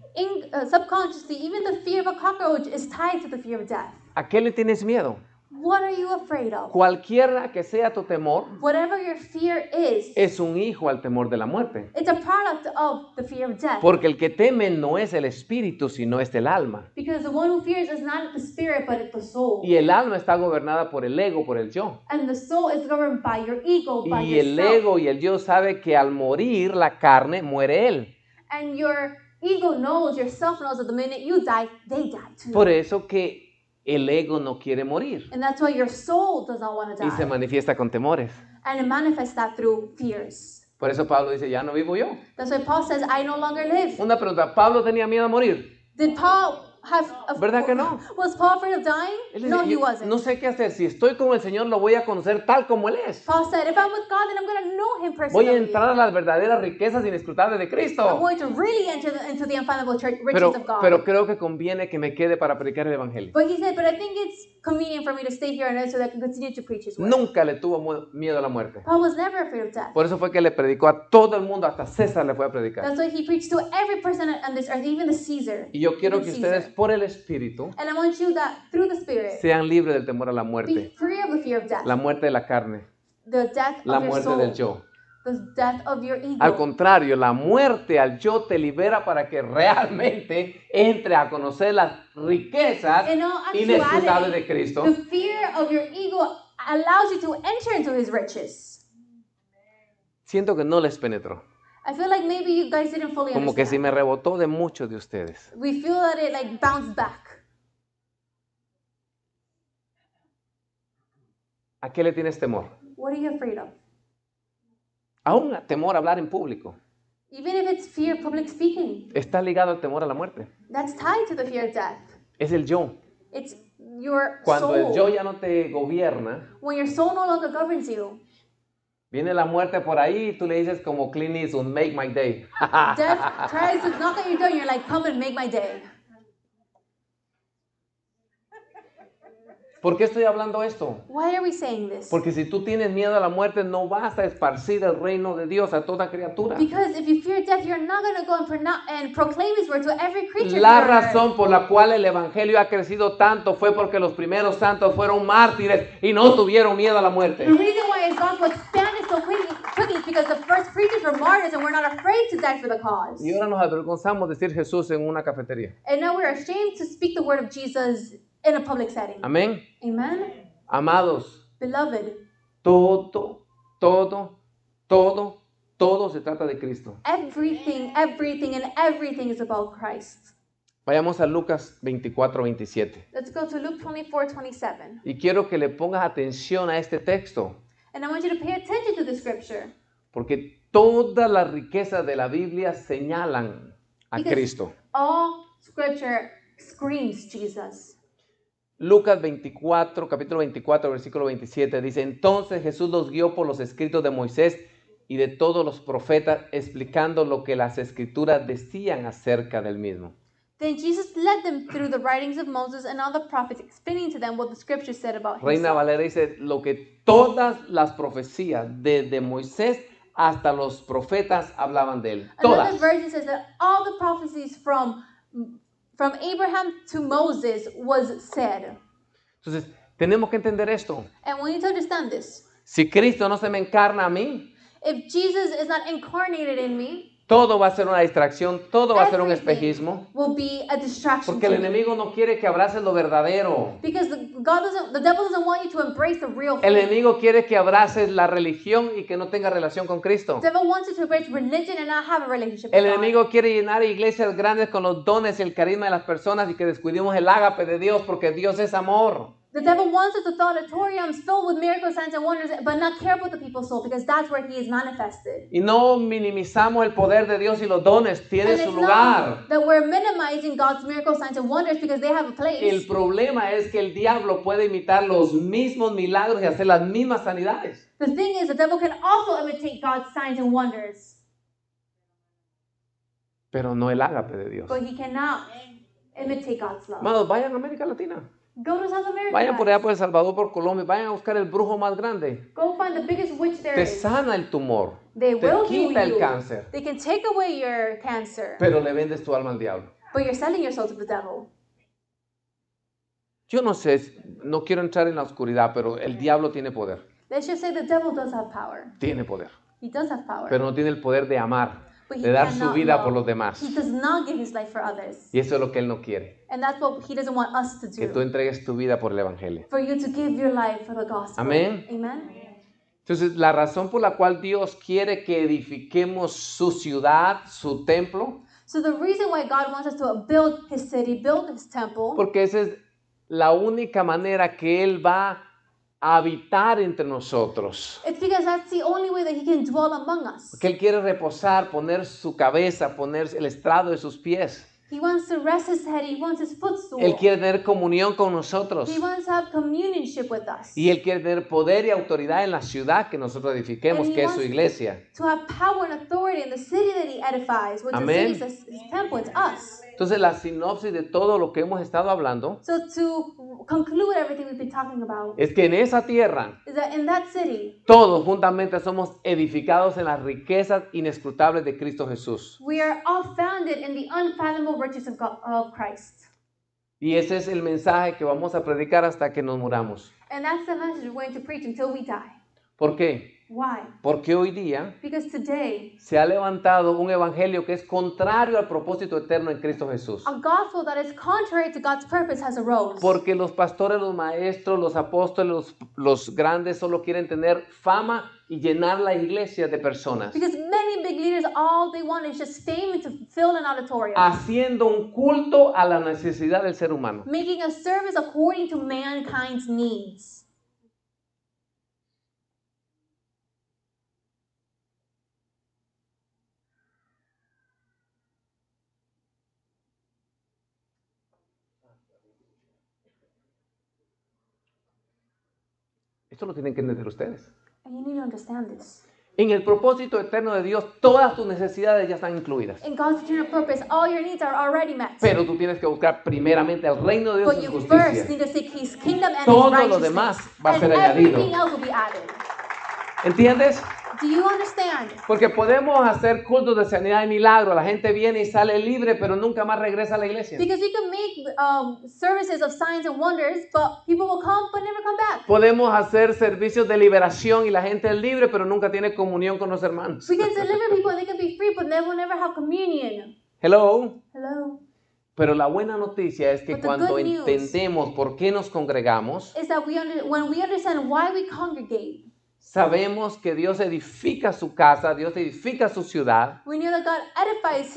Subconsciously, even the fear of a cockroach is tied to the fear of death. ¿A qué le tienes miedo? What are you afraid of? Cualquiera que sea tu temor, Whatever your fear is, es un hijo al temor de la muerte. it's a product of the fear of death. Porque el que teme no es el espíritu, sino es el alma. Because the one who fears is not the spirit, but it's the soul. Y el alma está gobernada por el ego, por el yo. And the soul is governed by your ego, by Y el yourself. ego y el yo sabe que al morir la carne, muere él. And your ego knows, yourself knows that the minute you die, they die too. Por eso que el ego no quiere morir. And that's why your soul does not want to Y se die. manifiesta con temores. And it manifests that through fears. Por eso Pablo dice, ya no vivo yo. That's why Paul says, I no longer live. Una pregunta, ¿Pablo tenía miedo a morir? Did Paul have ¿Verdad que no? Was Paul afraid of dying? Él dice, No, he "Yo wasn't. no sé qué hacer. Si estoy con el Señor, lo voy a conocer tal como Él es. Paul said, if I'm with God, then I'm going to know him Voy personally. a entrar a las verdaderas riquezas inescrutables de I'm Cristo. going to really enter into the unfindable riches Pero, of God. pero creo que conviene que me quede para predicar el Evangelio. But he said, but I think it's convenient for me to stay here and so that I can continue to preach his word. Nunca le tuvo miedo a la muerte. Paul was never afraid of death. Por eso fue que le predicó a todo el mundo, hasta César le fue a predicar. That's why he preached to every person on this earth, even the Caesar. Y yo quiero even que Caesar. ustedes, por el Espíritu, And I want you that through the Spirit, sean libres del temor a la be muerte. free of the fear of death. La muerte de la carne, The death la of your muerte soul. del yo. The death of your ego. Al contrario, la muerte al yo te libera para que realmente entre a conocer las riquezas In all inescrutables de actuality, Cristo. the fear of your ego allows you to enter into his riches. Siento que no les penetró. I feel like maybe you guys didn't fully Como que si understand. me rebotó de muchos de ustedes. We feel that it like bounced back. ¿A qué le tienes temor? What are you afraid of? Aún temor a hablar en público. Even if it's fear of public speaking, Está ligado al temor a la muerte. that's tied to the fear of death. Es el yo. It's your Cuando el yo soul. ya no te gobierna, When your soul no longer governs you, viene la muerte por ahí y tú le dices como Clint Eastwood, make my day. death tries to knock at your door and you're like, come and make my day. ¿Por qué estoy hablando esto? Why are we saying this? Porque si tú tienes miedo a la muerte, no vas a esparcir el reino de Dios a toda criatura. Because if you fear death, you're not going to go and proclaim his word to every creature. La on earth. razón por la cual el evangelio ha crecido tanto fue porque los primeros santos fueron mártires y no tuvieron miedo a la muerte. The reason why his gospel expanded so quickly is because the first preachers were martyrs and we're not afraid to die for the cause. Y ahora nos avergonzamos de decir Jesús en una cafetería. And now we're ashamed to speak the word of Jesus in a public setting. Amén. Amen? Amados, Beloved, todo se trata de Cristo. everything is about Christ. Vayamos a Lucas 24:27. Let's go to Luke 24:27. Y quiero que le pongas atención a este texto, And I want you to pay attention to the scripture. porque todas las riquezas de la Biblia señalan a Because Cristo. all scripture screams Jesus. Lucas 24, capítulo 24, versículo 27 dice, entonces Jesús los guió por los escritos de Moisés y de todos los profetas, explicando lo que las escrituras decían acerca del mismo. Then Jesus led them through the writings of Moses and all the prophets, explaining to them what the scripture said about Reina himself. Valera dice, lo que todas las profecías, desde Moisés hasta los profetas, hablaban de él. Another Todas. version says that all the prophecies from Abraham to Moses was said. Entonces, tenemos que entender esto. And we need to understand this. Si Cristo no se me encarna a mí, If Jesus is not incarnated in me, todo va a ser una distracción, todo va a ser un everything espejismo. will be a distraction Porque el to me. enemigo no quiere que abraces lo verdadero. Because the devil doesn't want you to embrace the real El thing. enemigo quiere que abraces la religión y que no tenga relación con Cristo. The devil wants you to embrace religion and not have a relationship El with God. enemigo quiere llenar iglesias grandes con los dones y el carisma de las personas y que descuidemos el ágape de Dios porque Dios es amor. The devil wants us to fill auditoriums filled with miracles, signs, and wonders, but not care about the people's soul because that's where he is manifested. Y no minimizamos el poder de Dios y los dones, tiene And su it's lugar. not that we're minimizing God's miracles, signs, and wonders because they have a place. El problema es que el diablo puede imitar los mismos milagros y hacer las mismas sanidades. The thing is, the devil can also imitate God's signs and wonders, Pero no el ágape de Dios. but he cannot imitate God's love. Amados, vayan a América Latina. Go to South America. Vayan por allá guys. por El Salvador, por Colombia. Vayan a buscar el brujo más grande. Go find the biggest witch there Te is. sana el tumor. They Te will heal quita el you. cáncer. They can take away your cancer, Pero le vendes tu alma al diablo. but you're selling your soul to the devil. Yo no sé, no quiero entrar en la oscuridad, pero el diablo tiene poder. Let's just say the devil does have power. Tiene poder. He does have power. Pero no tiene el poder de amar, But he de dar su cannot vida love. por los demás. He does not give his life for others. Y eso es lo que él no quiere. And that's what he doesn't want us to Que tú do. entregues tu vida por el evangelio. For you to give your life for the gospel. Amén. Amen. Entonces, la razón por la cual Dios quiere que edifiquemos su ciudad, su templo, So the reason why God wants us to build his city, build his temple, porque esa es la única manera que Él va a habitar entre nosotros. it's because that's the only way that he can dwell among us. Porque Él quiere reposar, poner su cabeza, poner el estrado de sus pies. He wants to rest his head. He wants his footstool. Él quiere tener comunión con nosotros. He wants to have communionship with us. Y Él quiere tener poder y autoridad en la ciudad que nosotros edifiquemos, And he que es su wants iglesia. To have power and authority in the city that he edifies, which Amén. the city is his temple, it's us. Entonces, la sinopsis de todo lo que hemos estado hablando So to conclude everything we've been talking about es que en esa tierra is that in that city, todos juntamente somos edificados en las riquezas inescrutables de Cristo Jesús. we are all founded in the unfathomable riches of God, of Christ. Y ese es el mensaje que vamos a predicar hasta que nos muramos. And that's the message we're going to preach until we die. ¿Por qué? Why? Porque hoy día Because today, se ha levantado un evangelio que es contrario al propósito eterno en Cristo Jesús. a gospel that is contrary to God's purpose has arose. Porque los pastores, los maestros, los apóstoles, los grandes solo quieren tener fama y llenar la iglesia de personas. Because many big leaders, all they want is just fame and to fill an auditorium. Haciendo un culto a la necesidad del ser humano. Making a service according to mankind's needs. Esto lo tienen que entender ustedes. And you need to understand this. En el propósito eterno de Dios, todas tus necesidades ya están incluidas. In God's eternal purpose, all your needs are already met. Pero tú tienes que buscar primeramente el reino de Dios But y su you justicia. first need to seek His kingdom and Todo His lo righteousness. demás va a And ser añadido. everything else will be added. ¿Entiendes? Do you understand? Porque podemos hacer cultos de sanidad y milagro. La gente viene y sale libre, pero nunca más regresa a la iglesia. Because you can make services of signs and wonders, but people will come but never come back. Podemos hacer servicios de liberación y la gente es libre, pero nunca tiene comunión con los hermanos. We can deliver people and they can be free, but they will never have communion. Hello. Hello? Pero la buena noticia es que But the cuando good news entendemos por qué nos congregamos, Is that when we understand why we congregate, sabemos que Dios edifica su casa, Dios edifica su ciudad. we know that God edifies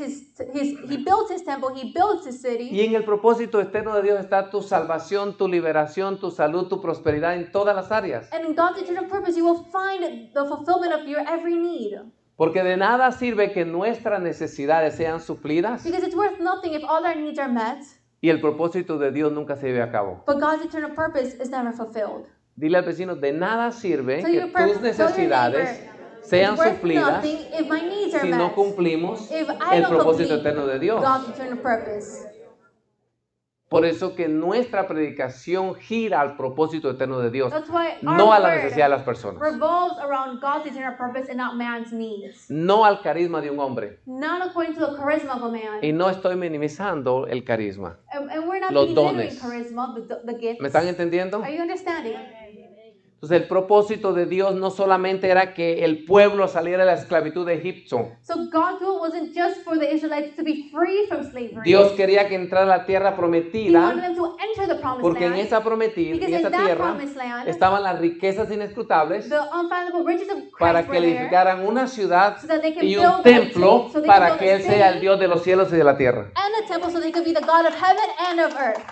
He builds His temple, He builds His city. Y en el propósito eterno de Dios está tu salvación, tu liberación, tu salud, tu prosperidad en todas las áreas. And in God's eternal purpose, you will find the fulfillment of your every need. Porque de nada sirve que nuestras necesidades sean suplidas Because it's worth nothing if all our needs are met, y el propósito de Dios nunca se lleve a cabo. but God's eternal purpose is never fulfilled. Dile al vecino, de nada sirve So que your tus tell your necesidades neighbor, sean it's worth suplidas nothing if my needs are si no met. cumplimos If I el don't propósito complete eterno de Dios. God's eternal purpose. Por eso que nuestra predicación gira al propósito eterno de Dios, That's why no our a la word necesidad de las personas, revolves around God's eternal purpose and not man's needs. no al carisma de un hombre. Not according to the charisma of a man. Y no estoy minimizando el carisma. And we're not Los belittling dones. charisma, the gifts. ¿Me están entendiendo? Are you understanding? Entonces el propósito de Dios no solamente era que el pueblo saliera de la esclavitud de Egipto. So God's will wasn't just for the Israelites to be free from slavery. Dios quería que entrara a la tierra He wanted prometida, them to enter the promised porque en land. esa prometida, Because en esa in that tierra, promised land, estaban las riquezas inescrutables the unfathomable riches of Christ para que were le there. edificaran una ciudad So that they can y build un a templo city, so they para can que build Él a sea el city. Dios de los cielos y de la tierra. And a temple so they could be the God of heaven and of earth.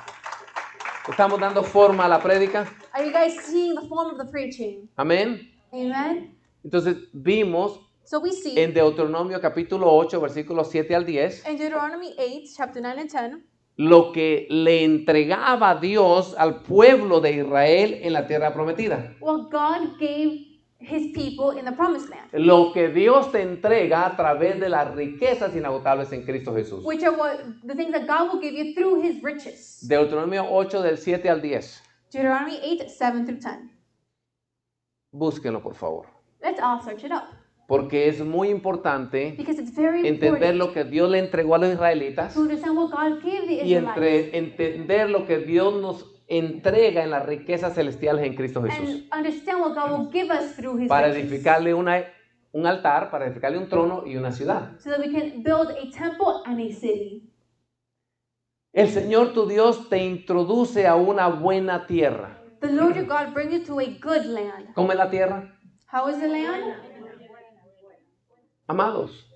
¿Estamos dando forma a la prédica? Are you guys seeing the form of the preaching? Amén. Amen. Entonces vimos So we see en Deuteronomio capítulo 8, versículos 7 al 10, in Deuteronomy 8, chapter 9 and 10, lo que le entregaba Dios al pueblo de Israel en la tierra prometida. what God gave his people in the promised land, Lo que Dios te entrega a través de las riquezas inagotables en Cristo Jesús. which are what the things that God will give you through his riches. Deuteronomio 8 del 7 al 10. Deuteronomy 8, 7 through 10. Búsquenlo, por favor. Let's all search it up. Porque es muy importante Because it's very entender important lo que Dios le entregó a los israelitas to understand what God gave the y Israelites entender lo que Dios nos entrega en las riquezas celestiales en Cristo Jesús. and understand what God will give us through his Para riches. edificarle un altar, para edificarle un trono y una ciudad. So that we can build a temple and a city. El Señor tu Dios te introduce a una buena tierra. The Lord your God brings you to a good land. ¿Cómo es la tierra? How is the land? Amados,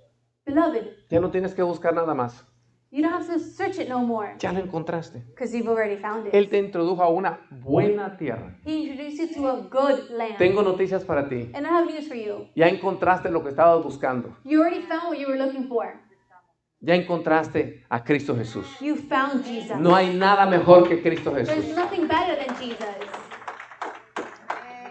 Beloved, ya no tienes que buscar nada más. you don't have to search it no more Ya lo encontraste. because you've already found Él it. te introdujo a una buena tierra. He introduced you to a good land. Tengo noticias para ti. And I have news for you. Ya encontraste lo que estabas buscando. You already found what you were looking for. Ya encontraste a Cristo Jesús. You found Jesus. No hay nada mejor que Cristo There's Jesús. nothing better than Jesus.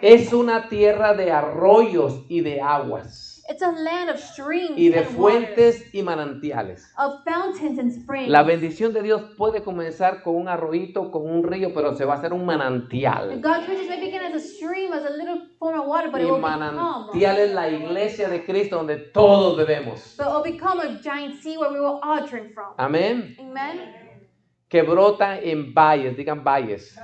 Es una tierra de arroyos y de aguas It's a land of streams y de and waters, fuentes y manantiales. of fountains and springs. La bendición de Dios puede comenzar con un arroyito, con un río, pero se va a hacer un manantial. God's riches may begin as a stream, as a little form of water, but it Y will manantial es la iglesia de Cristo donde todos bebemos. become a giant sea where we will all drink from. Amén. Amen. Que brota en valles, digan valles.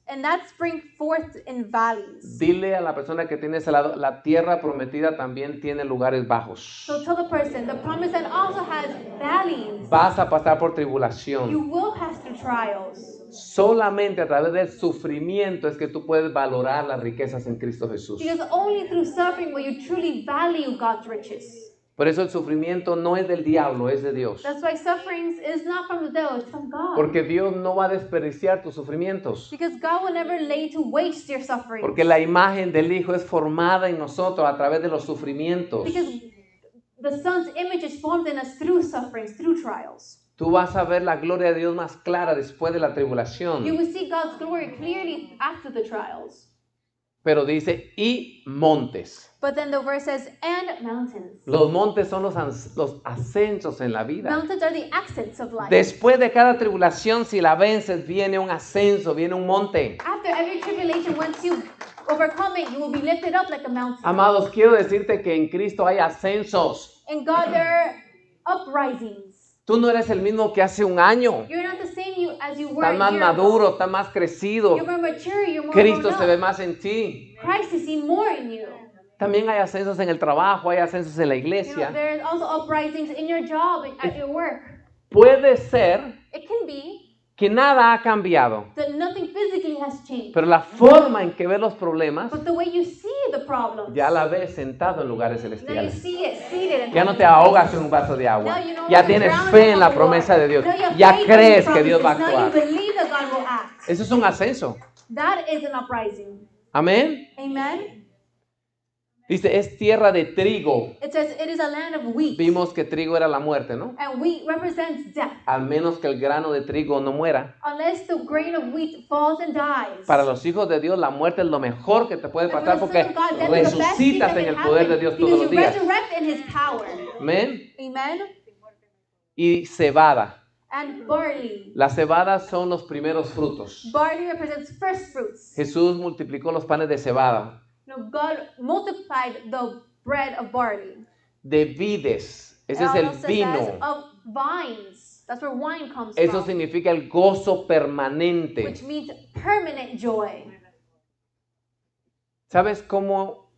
And that spring forth in valleys. Dile a la persona que tiene ese lado, la tierra prometida también tiene lugares bajos. So tell the person, the promised land also has valleys. Vas a pasar por You tribulación. will pass through trials. Solamente a través del sufrimiento es que tú puedes valorar las riquezas en Cristo Jesús. Because only through suffering will you truly value God's riches. Por eso el sufrimiento no es del diablo, es de Dios. That's why suffering is not from the devil, it's from God. Porque Dios no va a desperdiciar tus sufrimientos. Because God will never lay to waste your suffering. Porque la imagen del Hijo es formada en nosotros a través de los sufrimientos. Because the Son's image is formed in us through sufferings, through trials. Tú vas a ver la gloria de Dios más clara después de la tribulación. You will see God's glory clearly after the trials. Pero dice, y montes. But then the verse says, and mountains. Los montes son los ascensos en la vida. Mountains are the accents of life. Después de cada tribulación, si la vences, viene un ascenso, viene un monte. After every tribulation, once you overcome it, you will be lifted up like a mountain. Amados, quiero decirte que en Cristo hay ascensos. In God, there are uprisings. Tú no eres el mismo que hace un año. You're not the same as you were Estás a más year ago. maduro, estás más crecido. You're more mature, you're more Cristo grown se ve up. más en ti. Christ is seen more in you. También hay ascensos en el trabajo, hay ascensos en la You know, iglesia. there's also uprisings in your job, at your work. Puede ser It can be que nada ha cambiado, that nothing physically has changed. pero la forma en que ves los problemas But the way you see the problems, ya la ves sentado en lugares now you celestiales. see it seated in Ya no heaven. te ahogas en un vaso de agua. Now you no Ya longer tienes drown fe in en la hot promesa water. de Dios. Now you have Ya faith in crees the que Dios va a promises. Now you actuar. believe that God will act. Eso es un ascenso. That is an uprising. Amén. Amen. Dice, es tierra de trigo. It says it is a land of wheat. Vimos que trigo era la muerte, ¿no? And wheat represents death. Al menos que el grano de trigo no muera. Unless the grain of wheat falls and dies. Para los hijos de Dios, la muerte es lo mejor que te puede And for pasar the porque Son of God, that is the best thing resucitas that en can el poder de happen, Dios todos because los you días. resurrect in His power. Amén. Amen. Y cebada. And barley. Las cebadas son los primeros frutos. Barley represents first fruits. Jesús multiplicó los panes de cebada. No, God multiplied the bread of barley. De vides. Ese It es el also says vino. of vines. That's where wine comes Eso from. significa el gozo permanente. Which means permanent joy. ¿Sabes cómo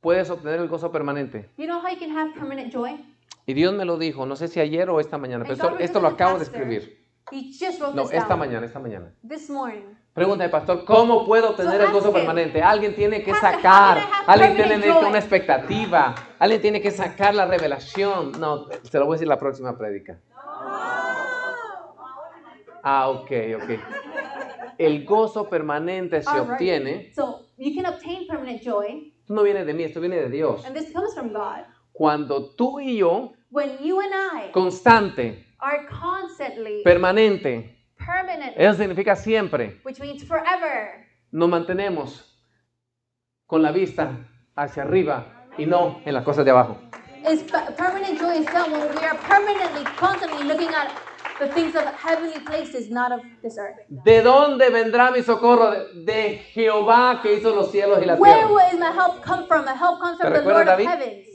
puedes obtener el gozo permanente? You know how you can have permanent joy? Y Dios me lo dijo, no sé si ayer o esta mañana, pero And God esto lo revealed acabo de to the pastor. escribir. He just wrote No, this esta down. mañana. This morning. Pregúntame, pastor, ¿cómo puedo obtener el gozo ask him, permanente? Alguien tiene que Pastor, sacar, how can I have alguien tiene permanent joy? una expectativa, alguien tiene que sacar la revelación. No, se lo voy a decir la próxima prédica. Ok. El gozo permanente se All right. obtiene. So you can obtain permanent joy, Esto no viene de mí, esto viene de Dios. and this comes from God. Cuando tú y yo, When you and I constante, are constantly permanente, permanent, eso significa siempre, which means forever, nos mantenemos con la vista hacia arriba y no en las cosas de abajo. permanent joy is done when we are permanently, constantly looking at the things of heavenly places, not of this earth. ¿De dónde vendrá mi socorro? De Jehová que hizo los cielos y la Where tierra. will my help come from? My help comes from ¿Te the recuerdas, Lord of David? heavens.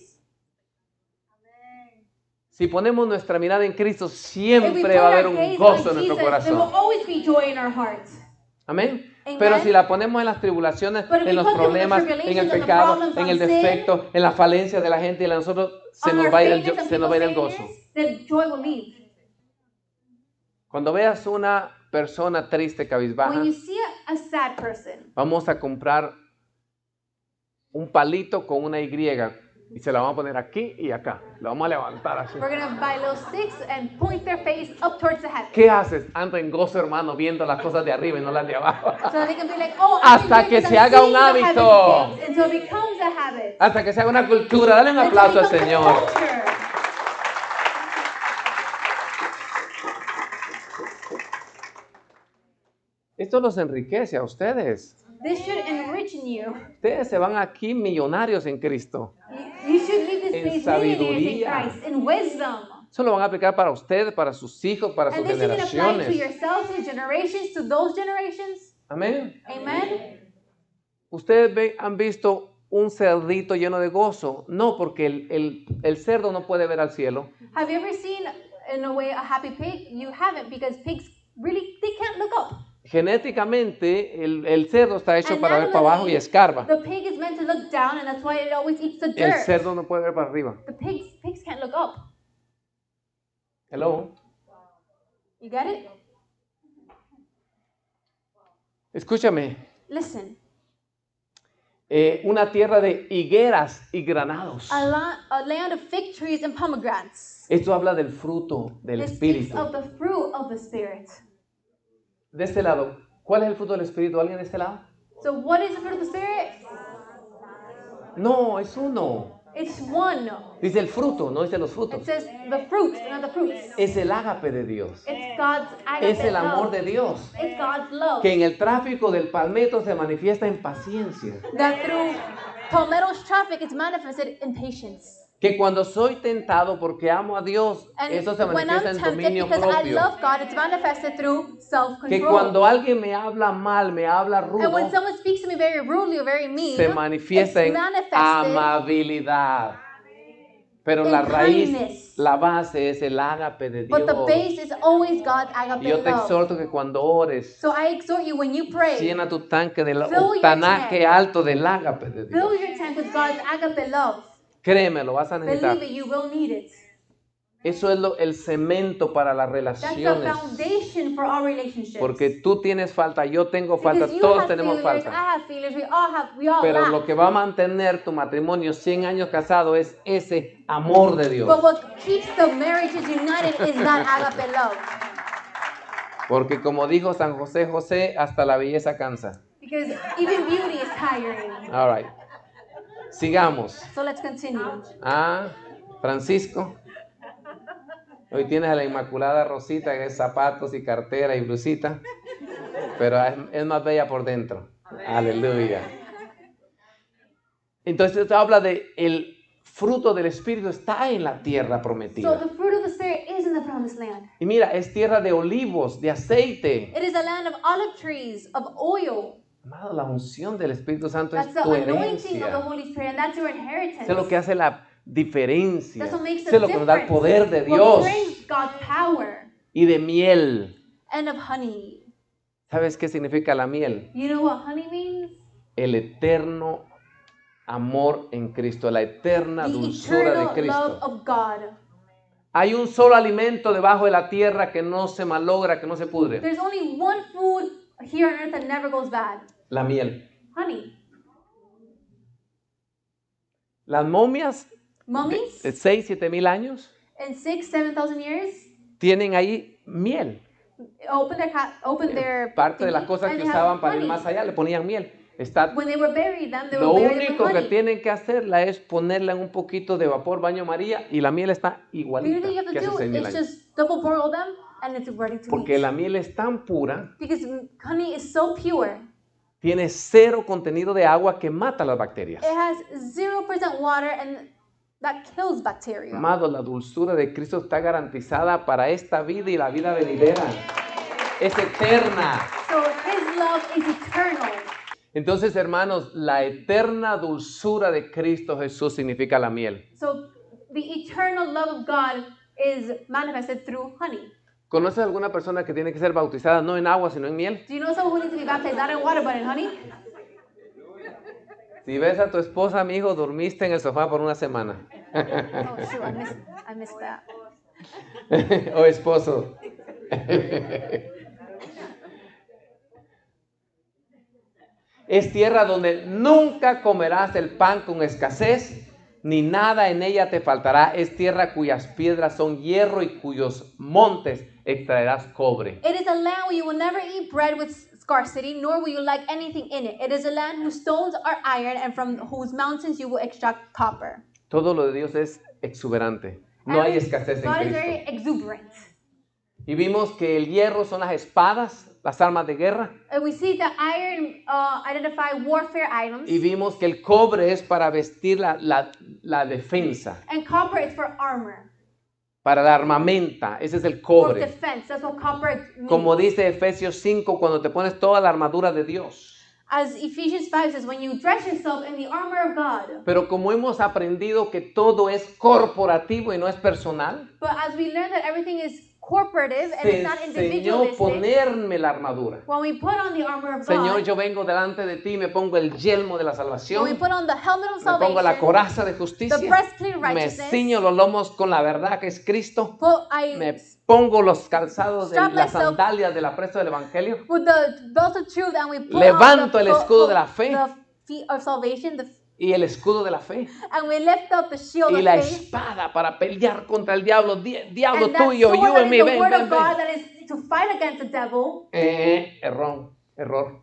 Si ponemos nuestra mirada en Cristo, If we siempre put va a haber our un gaze gozo on en nuestro Jesus, there will corazón. always be joy in our hearts. Amén. Amen. Pero si la ponemos en las tribulaciones, But if en we los put them in the problemas, en el tribulations and the pecado, problems, en on el sin, defecto, en la falencia de la gente y a nosotros, se On nos our va a ir failures and se nos va a ir el people's gozo. failures, the joy will leave. Cuando veas una persona triste, cabizbaja, When you see a sad person, vamos a comprar un palito con una Y y se la vamos a poner aquí y acá. La vamos a levantar así. we're going to buy little sticks and point their face up towards the heavens. ¿Qué haces? Anda en gozo, hermano, viendo las cosas de arriba y no las de abajo. So they can be like, oh, Hasta I'm que because se I'm haga un seeing the hábito. heavenly things. Until it becomes a habit. Hasta que se haga una cultura. Dale un Until aplauso it al becomes a Señor. culture. Esto los enriquece a ustedes. This should enrich you. Ustedes se van aquí millonarios en Cristo. You should leave this En place millionaires in sabiduría. Christ, in wisdom. Eso lo van a aplicar para ustedes, para sus hijos, para sus And this you can apply to generaciones. yourself, to your generations, to those generations. Amén. Amen. Ustedes han visto un cerdito lleno de gozo. No, porque el cerdo no puede ver al cielo. Have you ever seen, in a way, a happy pig? You haven't, because pigs really, they can't look up. Genéticamente, el cerdo está hecho And para ver para abajo y escarba. The pig is meant to look down, and that's why it always eats the El dirt. cerdo no puede ver para arriba. The pigs can't look up. Hello. You get it? Escúchame. Listen. Una tierra de higueras y granados. A land of fig trees and pomegranates. Esto habla del fruto del It speaks Espíritu. of the fruit of the Spirit. De este lado, ¿cuál es el fruto del Espíritu? ¿Alguien de este lado? So what is the fruit of the Spirit? No, es uno. It's one. Dice el fruto, no dice los It frutos. says the fruits, not the fruits. Es el ágape de Dios. It's God's agape Es el amor love. de Dios. It's God's love. Que en el tráfico del palmetto se manifiesta en paciencia. That through palmetto's traffic is manifested in patience. Que cuando soy tentado porque amo a Dios, And eso se when manifiesta I'm en tempted dominio because I propio. love God, it's manifested through Que self-control. cuando alguien me habla mal, me habla And when rudo, someone speaks to me very rudely or very mean, se manifiesta it's en manifested amabilidad. Pero in la raíz, kindness. la base es el ágape de But the Dios. base is always God's agape Y yo te love. exhorto que cuando ores, So I exhort you, when you pray, llena tu tanque del Fill your tanaje tank. alto del ágape de Dios. fill your tank with God's agape love. Créeme, lo vas a necesitar. Believe it, you will need it. Eso es el cemento para las That's the relaciones. foundation for all relationships. Porque tú tienes falta, yo tengo falta, Because you todos have tenemos failures, falta. I have failures, we all Pero lack. lo que va a mantener tu matrimonio 100 años casado es ese amor de Dios. But what keeps the marriages united is that agape love. Porque como dijo San José José, hasta la belleza cansa. Because even beauty is tiring. All right. Sigamos. So let's continue. Francisco. Hoy tienes a la Inmaculada Rosita, que es zapatos y cartera y blusita, pero es más bella por dentro. Aleluya. Entonces esto habla de el fruto del Espíritu está en la tierra So prometida. the fruit of the Spirit is in the promised land. Y mira, es tierra de olivos, de aceite. It is a land of olive trees, of oil. Amado, la unción del Espíritu Santo es That's the tu anointing of the herencia. Holy Spirit, and that's your inheritance. Eso es lo que hace la diferencia. That's what makes Eso the es lo que nos da el difference. poder de What Dios brings God's power y de miel. and of honey. ¿Sabes qué significa la miel? You know what honey means? El eterno amor en Cristo, la eterna The dulzura de eternal love Cristo. of God. Hay un solo alimento debajo de la tierra que no se malogra, que no se pudre. There's only one food here on earth that never goes bad. La miel. Honey. Las momias Mummies de 6, 7 mil años in 6,000-7,000 years tienen ahí miel. open their Parte de las thingy, cosas and que they have usaban para ir honey. más allá le ponían miel. Está, When they were buried, them they lo were buried único with que honey. tienen que hacerla es ponerla en un poquito de vapor baño María y la miel está The only igualita thing you have que to hace do 6,000 is años. just double boil them, and it's ready to Porque eat. la miel es tan pura, Because honey is so pure. tiene cero contenido de agua que mata las bacterias. It has 0% water, and that kills bacteria. Amado, la dulzura de Cristo está garantizada para esta vida y la vida venidera. Es eterna. So his love is eternal. Entonces, hermanos, la eterna dulzura de Cristo Jesús significa la miel. So the eternal love of God is manifested through honey. ¿Conoces alguna persona que tiene que ser bautizada no en agua, sino en miel? Do you know someone who needs to be baptized not in water but in honey? Si ves a tu esposa, mi hijo, dormiste en el sofá por una semana. Oh shoot, I missed that. O esposo. Es tierra donde nunca comerás el pan con escasez, ni nada en ella te faltará. Es tierra cuyas piedras son hierro y cuyos montes extraerás cobre. It is a land where you will never eat bread with scarcity, nor will you lack anything in it. It is a land whose stones are iron, and from whose mountains you will extract copper. Todo lo de Dios es exuberante. No hay escasez en God is very Cristo. exuberant. Y vimos que el hierro son las espadas, las armas de guerra. And we see the iron identify warfare items, Y vimos que el cobre es para vestir la defensa, and copper is for armor, para la armamenta. Ese es el for cobre. defense. That's what copper means. Como dice Efesios 5, cuando te pones toda la armadura de Dios. As Ephesians 5 says, when you dress yourself in the armor of God. Pero como hemos aprendido que todo es corporativo y no es personal, But as we learn that everything is corporative and te it's not enseñó individualistic, ponerme la armadura. when we put on the armor of Señor, God, yo vengo delante de ti, me pongo el yelmo de la when we salvación, put on the helmet of me pongo la salvation, coraza de the justicia, breastplate of me righteousness, ciño los lomos con la verdad que es Cristo, I me pongo los calzados de strap las myself sandalias del aprecio del evangelio, with the belt of truth, and we put levanto on el escudo de la fe. the feet of salvation, y el escudo de la fe and we lift up the shield y of la faith. espada para pelear contra el diablo. Diablo And that tuyo, sword you that and is me, the ven, word ven, of God ven. that is to fight against the devil. Error.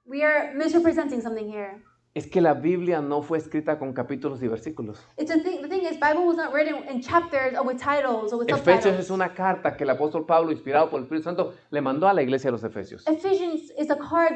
We are misrepresenting something here. Es que la Biblia no fue escrita con capítulos y versículos. The thing is, Bible was not written in chapters or with titles or with Efesios subtitles. es una carta que el apóstol Pablo, inspirado por el Espíritu Santo, le mandó a la iglesia de los Efesios. Ephesians is a card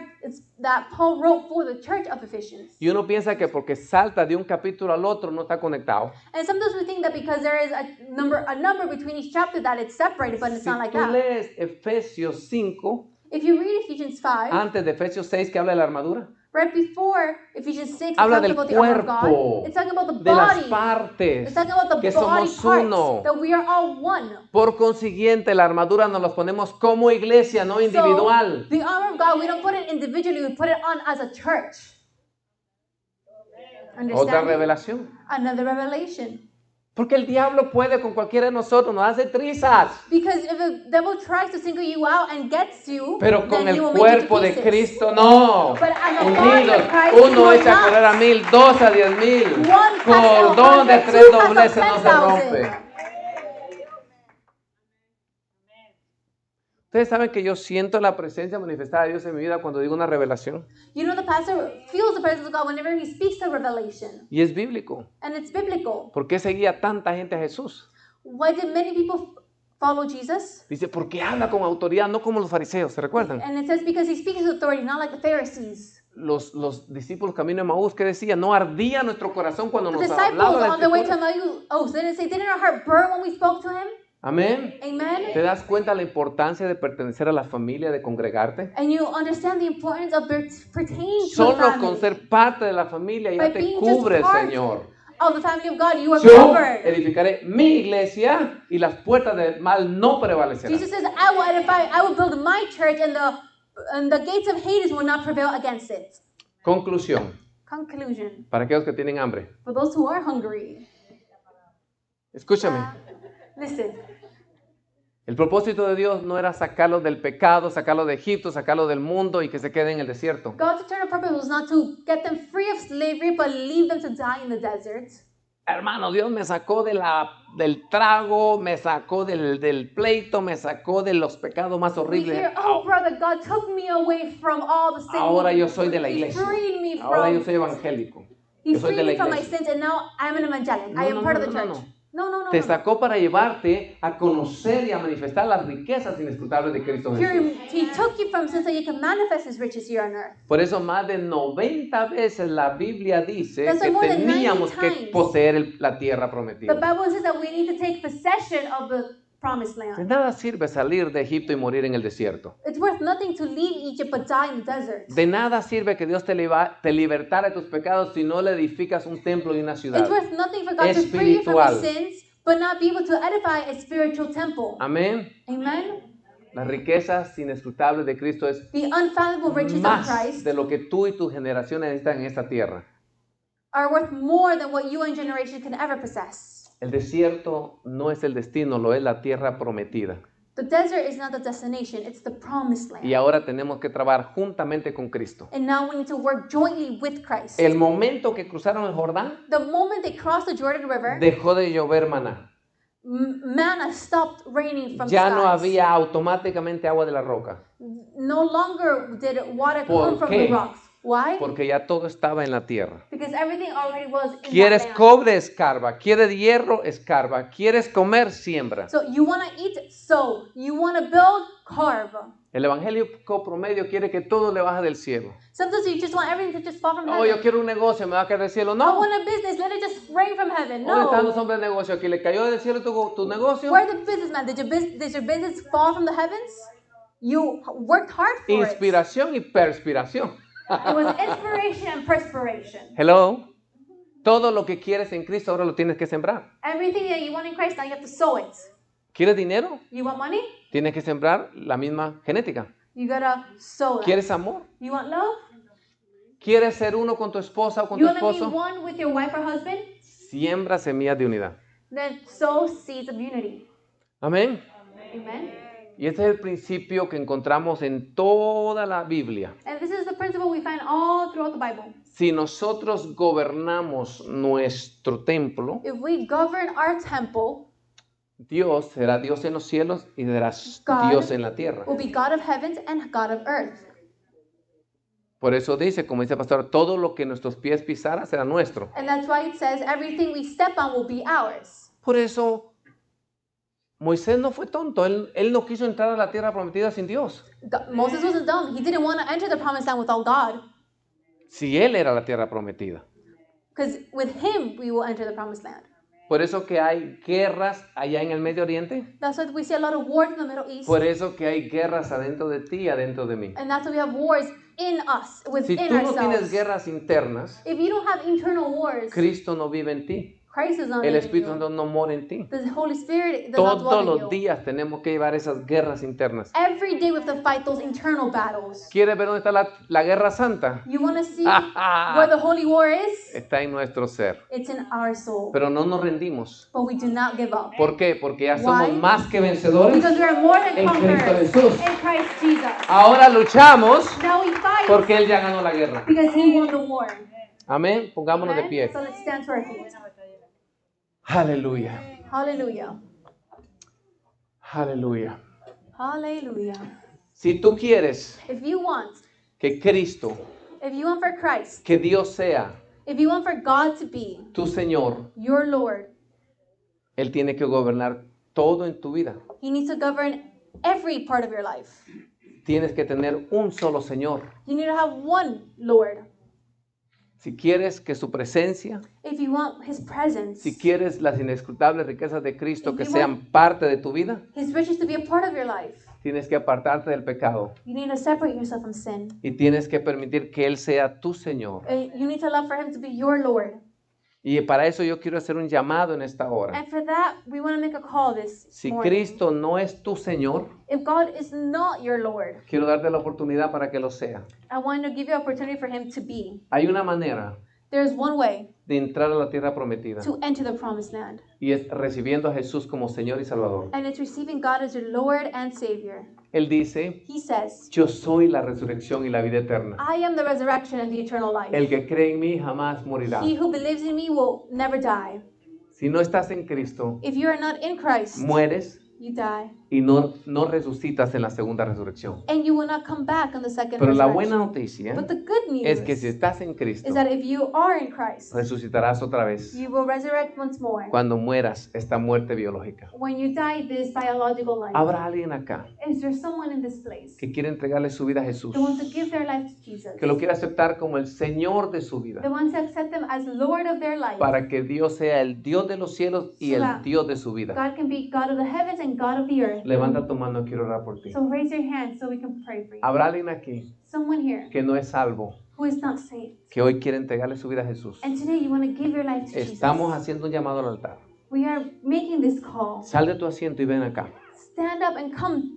that Paul wrote for the church of Ephesians. Y uno piensa que porque salta de un capítulo al otro no está conectado. And sometimes we think that because there is a number between each chapter that it's separated, but it's Si not like tú that. lees Efesios 5, If you read Ephesians 5, antes de Efesios 6 que habla de la armadura, right before Ephesians 6, it habla talks del about the armor of cuerpo, God. It's talking about the de las body. partes, It's talking about the que body somos parts, uno. that we are all one. Por consiguiente, la armadura nos la ponemos como iglesia, no individual. So, the armor of God, we don't put it individually, we put it on as a church. Otra Understand? revelación. Another revelation. Porque el diablo puede con cualquiera de nosotros, nos hace trizas. Because if the devil tries to single you out and gets you, Pero con then el he will make you to cuerpo de pieces. Cristo, no. But as a body Unidos, of Christ, uno we will echa a correr a not. 1000, dos a 10,000. One casts out Cordón de 100, 3 two casts out dobleces no se 10,000. rompe. Ustedes saben que yo siento la presencia manifestada de Dios en mi vida cuando digo una revelación. You know, the pastor feels the presence of God whenever he speaks a revelation. Y es bíblico. And it's biblical. ¿Por qué seguía tanta gente a Jesús? Why did many people follow Jesus? Dice, porque habla con autoridad, no como los fariseos, ¿se recuerdan? And it says because he speaks with authority, not like the Pharisees. Los discípulos camino de Maús, ¿qué decían? No ardía nuestro corazón cuando The nos disciples hablaba la on their way to Escritura. Emmaus, didn't our heart burn when we spoke to him? Amén. Amen. ¿Te das cuenta la importancia de pertenecer a la familia, de congregarte? And you understand the importance of pertaining to the Solo con family. ser parte de la familia ya By te being cubre el just part Señor. of the family of God, you are Yo covered. edificaré mi iglesia y las puertas del mal no prevalecerán. Jesus says, I will build my church and the gates of Hades will not prevail against it. Conclusión, Conclusion. para aquellos que tienen hambre. For those who are hungry, Escúchame, listen. el propósito de Dios no era sacarlos del pecado, sacarlos de Egipto, sacarlos del mundo y que se queden en el desierto. God's eternal purpose was not to get them free of slavery, but leave them to die in the desert. Hermano, Dios me sacó del trago, me sacó del pleito, me sacó de los pecados más We horribles. hear, oh brother, God took me away from all the sin. Ahora yo soy de la He iglesia. freed me Ahora yo from. soy evangélico. He Yo soy de freed la me from my iglesia. sins, and now I'm an evangelic. I am part of the church. No. Te sacó para llevarte a conocer y a manifestar las riquezas inescrutables de Cristo Jesús. He took you from sin so you can manifest His riches here on earth. Por eso más de 90 veces la Biblia dice That's que more than 90 teníamos que times. poseer la tierra The prometida. Bible says that we need to take possession of the promised De land. nada sirve salir de Egipto y morir en el desierto. It's worth nothing to leave Egypt but die in the desert. De nada sirve que Dios te libertara de tus pecados si no le edificas un templo y una ciudad. It's worth nothing for God to free you from your Espiritual. sins, but not be able to edify a spiritual temple. Amén. Amen. Las riquezas inescrutables de Cristo es The unfathomable riches of más Christ de lo que tú y tu generación necesitan en esta tierra. are worth more than what you and generation can ever possess. El desierto no es el destino, lo es la tierra prometida. The desert is not the destination, it's the promised land. Y ahora tenemos que trabajar juntamente con Cristo. And now we need to work jointly with Christ. El momento que cruzaron el Jordán, The moment they crossed the Jordan River, dejó de llover maná. manna stopped raining from Ya the no skies. había automáticamente agua de la roca, No longer did water ¿Por come from qué? the rocks. Why? porque ya todo estaba en la tierra. Because everything already was in ¿Quieres that land. cobre? Escarba. ¿Quieres hierro? Escarba. ¿Quieres comer? Siembra. So you want to eat, sow. You want to build, carve. El evangélico promedio quiere que todo le baje del cielo. Sometimes you just want everything to just fall from Oh, heaven. yo quiero un negocio, me va a caer del cielo. I No. want a business, let it just rain from heaven. ¿Dónde están los No. hombres de negocio aquí? ¿Le cayó del cielo tu negocio? Where the businessman? Did your business fall from the heavens? You worked hard for Inspiración y perspiración. it. It was inspiration and perspiration. Hello. Todo lo que quieres en Cristo ahora lo tienes que sembrar. Everything that you want in Christ, now you have to sow it. ¿Quieres dinero? You want money? Tienes que sembrar la misma genética. You gotta sow that. ¿Quieres amor? You want love? ¿Quieres ser uno con tu esposa o con You tu want to be esposo? one with your wife or husband? Siembra semillas de unidad. Then sow seeds of unity. Amén. Amen. Y este es el principio que encontramos en toda la Biblia. And this is the principle we find all throughout the Bible. Si nosotros gobernamos nuestro templo, If we govern our temple, Dios será Dios en los cielos y será God Dios en la tierra. will be God of heavens and God of earth. Por eso dice, como dice el pastor, todo lo que nuestros pies pisaran será nuestro. And that's why it says everything we step on will be ours. Por eso Moisés no fue tonto, él no quiso entrar a la tierra prometida sin Dios. Moses wasn't dumb. He didn't want to enter the promised land without God. Si él era la tierra prometida. Because with him, we will enter the promised land. Por eso que hay guerras allá en el Medio Oriente. That's why we see a lot of wars in the Middle East. Por eso que hay guerras adentro de ti y adentro de mí. And that's why we have wars in us, Si within tú no tienes ourselves. guerras internas, If you don't have internal wars, Cristo no vive en ti. Christ is not El in Espíritu you. Santo no mora en ti. The Holy Spirit does not Todos dwell in los you. días tenemos que llevar esas guerras internas. Every day we have to fight those internal battles. ¿Quieres ver dónde está la guerra santa? You want to see where the holy war is? Está en nuestro ser. It's in our soul. Pero no nos rendimos. But we do not give up. ¿Por qué? Porque ya somos Why? más que vencedores. Because we are more than En Cristo conquerors Jesús. in Christ Jesus. Ahora luchamos Now we fight porque Él ya ganó la guerra. because He won the war. Amén. Pongámonos de Amen? pie. So let's stand to our feet. Aleluya. Hallelujah. Aleluya. Hallelujah. Si tú quieres If you want que Cristo, for Christ, que Dios sea if you want for God to be tu Señor, your Lord, Él tiene que gobernar todo en tu vida. He needs to govern every part of your life. Tienes que tener un solo Señor. You need to have one Lord. Si quieres que su presencia, If you want His presence, si quieres las inescrutables riquezas de Cristo If que you sean parte de tu vida, His riches to be a part of your life, tienes que apartarte del pecado you need to separate yourself from sin. y tienes que permitir que Él sea tu Señor. You need to allow for Him to be your Lord. Y para eso yo quiero hacer un llamado en esta hora. And for that, we want to make a call this Si morning. Cristo no es tu Señor, If God is not your Lord, quiero darte la oportunidad para que lo sea. I want to give you an opportunity for Him to be. Hay una manera There's one way de entrar a la tierra prometida to enter the promised land, y es recibiendo a Jesús como Señor y Salvador. and it's receiving God as your Lord and Savior. Él dice, He says, yo soy la resurrección y la vida eterna. I am the resurrection and the eternal life. El que cree en mí jamás morirá. He who believes in me will never die. Si no estás en Cristo, If you are not in Christ, mueres you die. y no resucitas en la segunda resurrección. And you will not come back on the second Pero la resurrection. buena noticia But the good news es que si estás en Cristo, is that if you are in Christ, resucitarás otra vez you will resurrect once more. cuando mueras esta muerte biológica. When you die this biological life, ¿Habrá alguien acá is there someone in this place que quiere entregarle su vida a Jesús? that wants to give their life to Jesus? Que lo quiere aceptar como el Señor de su vida, That wants to accept Him as Lord of their life? para que Dios sea el Dios de los cielos y el Dios de su vida. God can be God of the heavens and God of the earth. Levanta tu mano, quiero orar por ti. So raise your hand so we can pray for you. ¿Habrá alguien aquí Someone here que no es salvo, who is not saved, que hoy quiere entregarle su vida a Jesús? and today you want to give your life to Estamos Jesus. haciendo un llamado al altar. We are making this call. Sal de tu asiento y ven acá. Stand up and come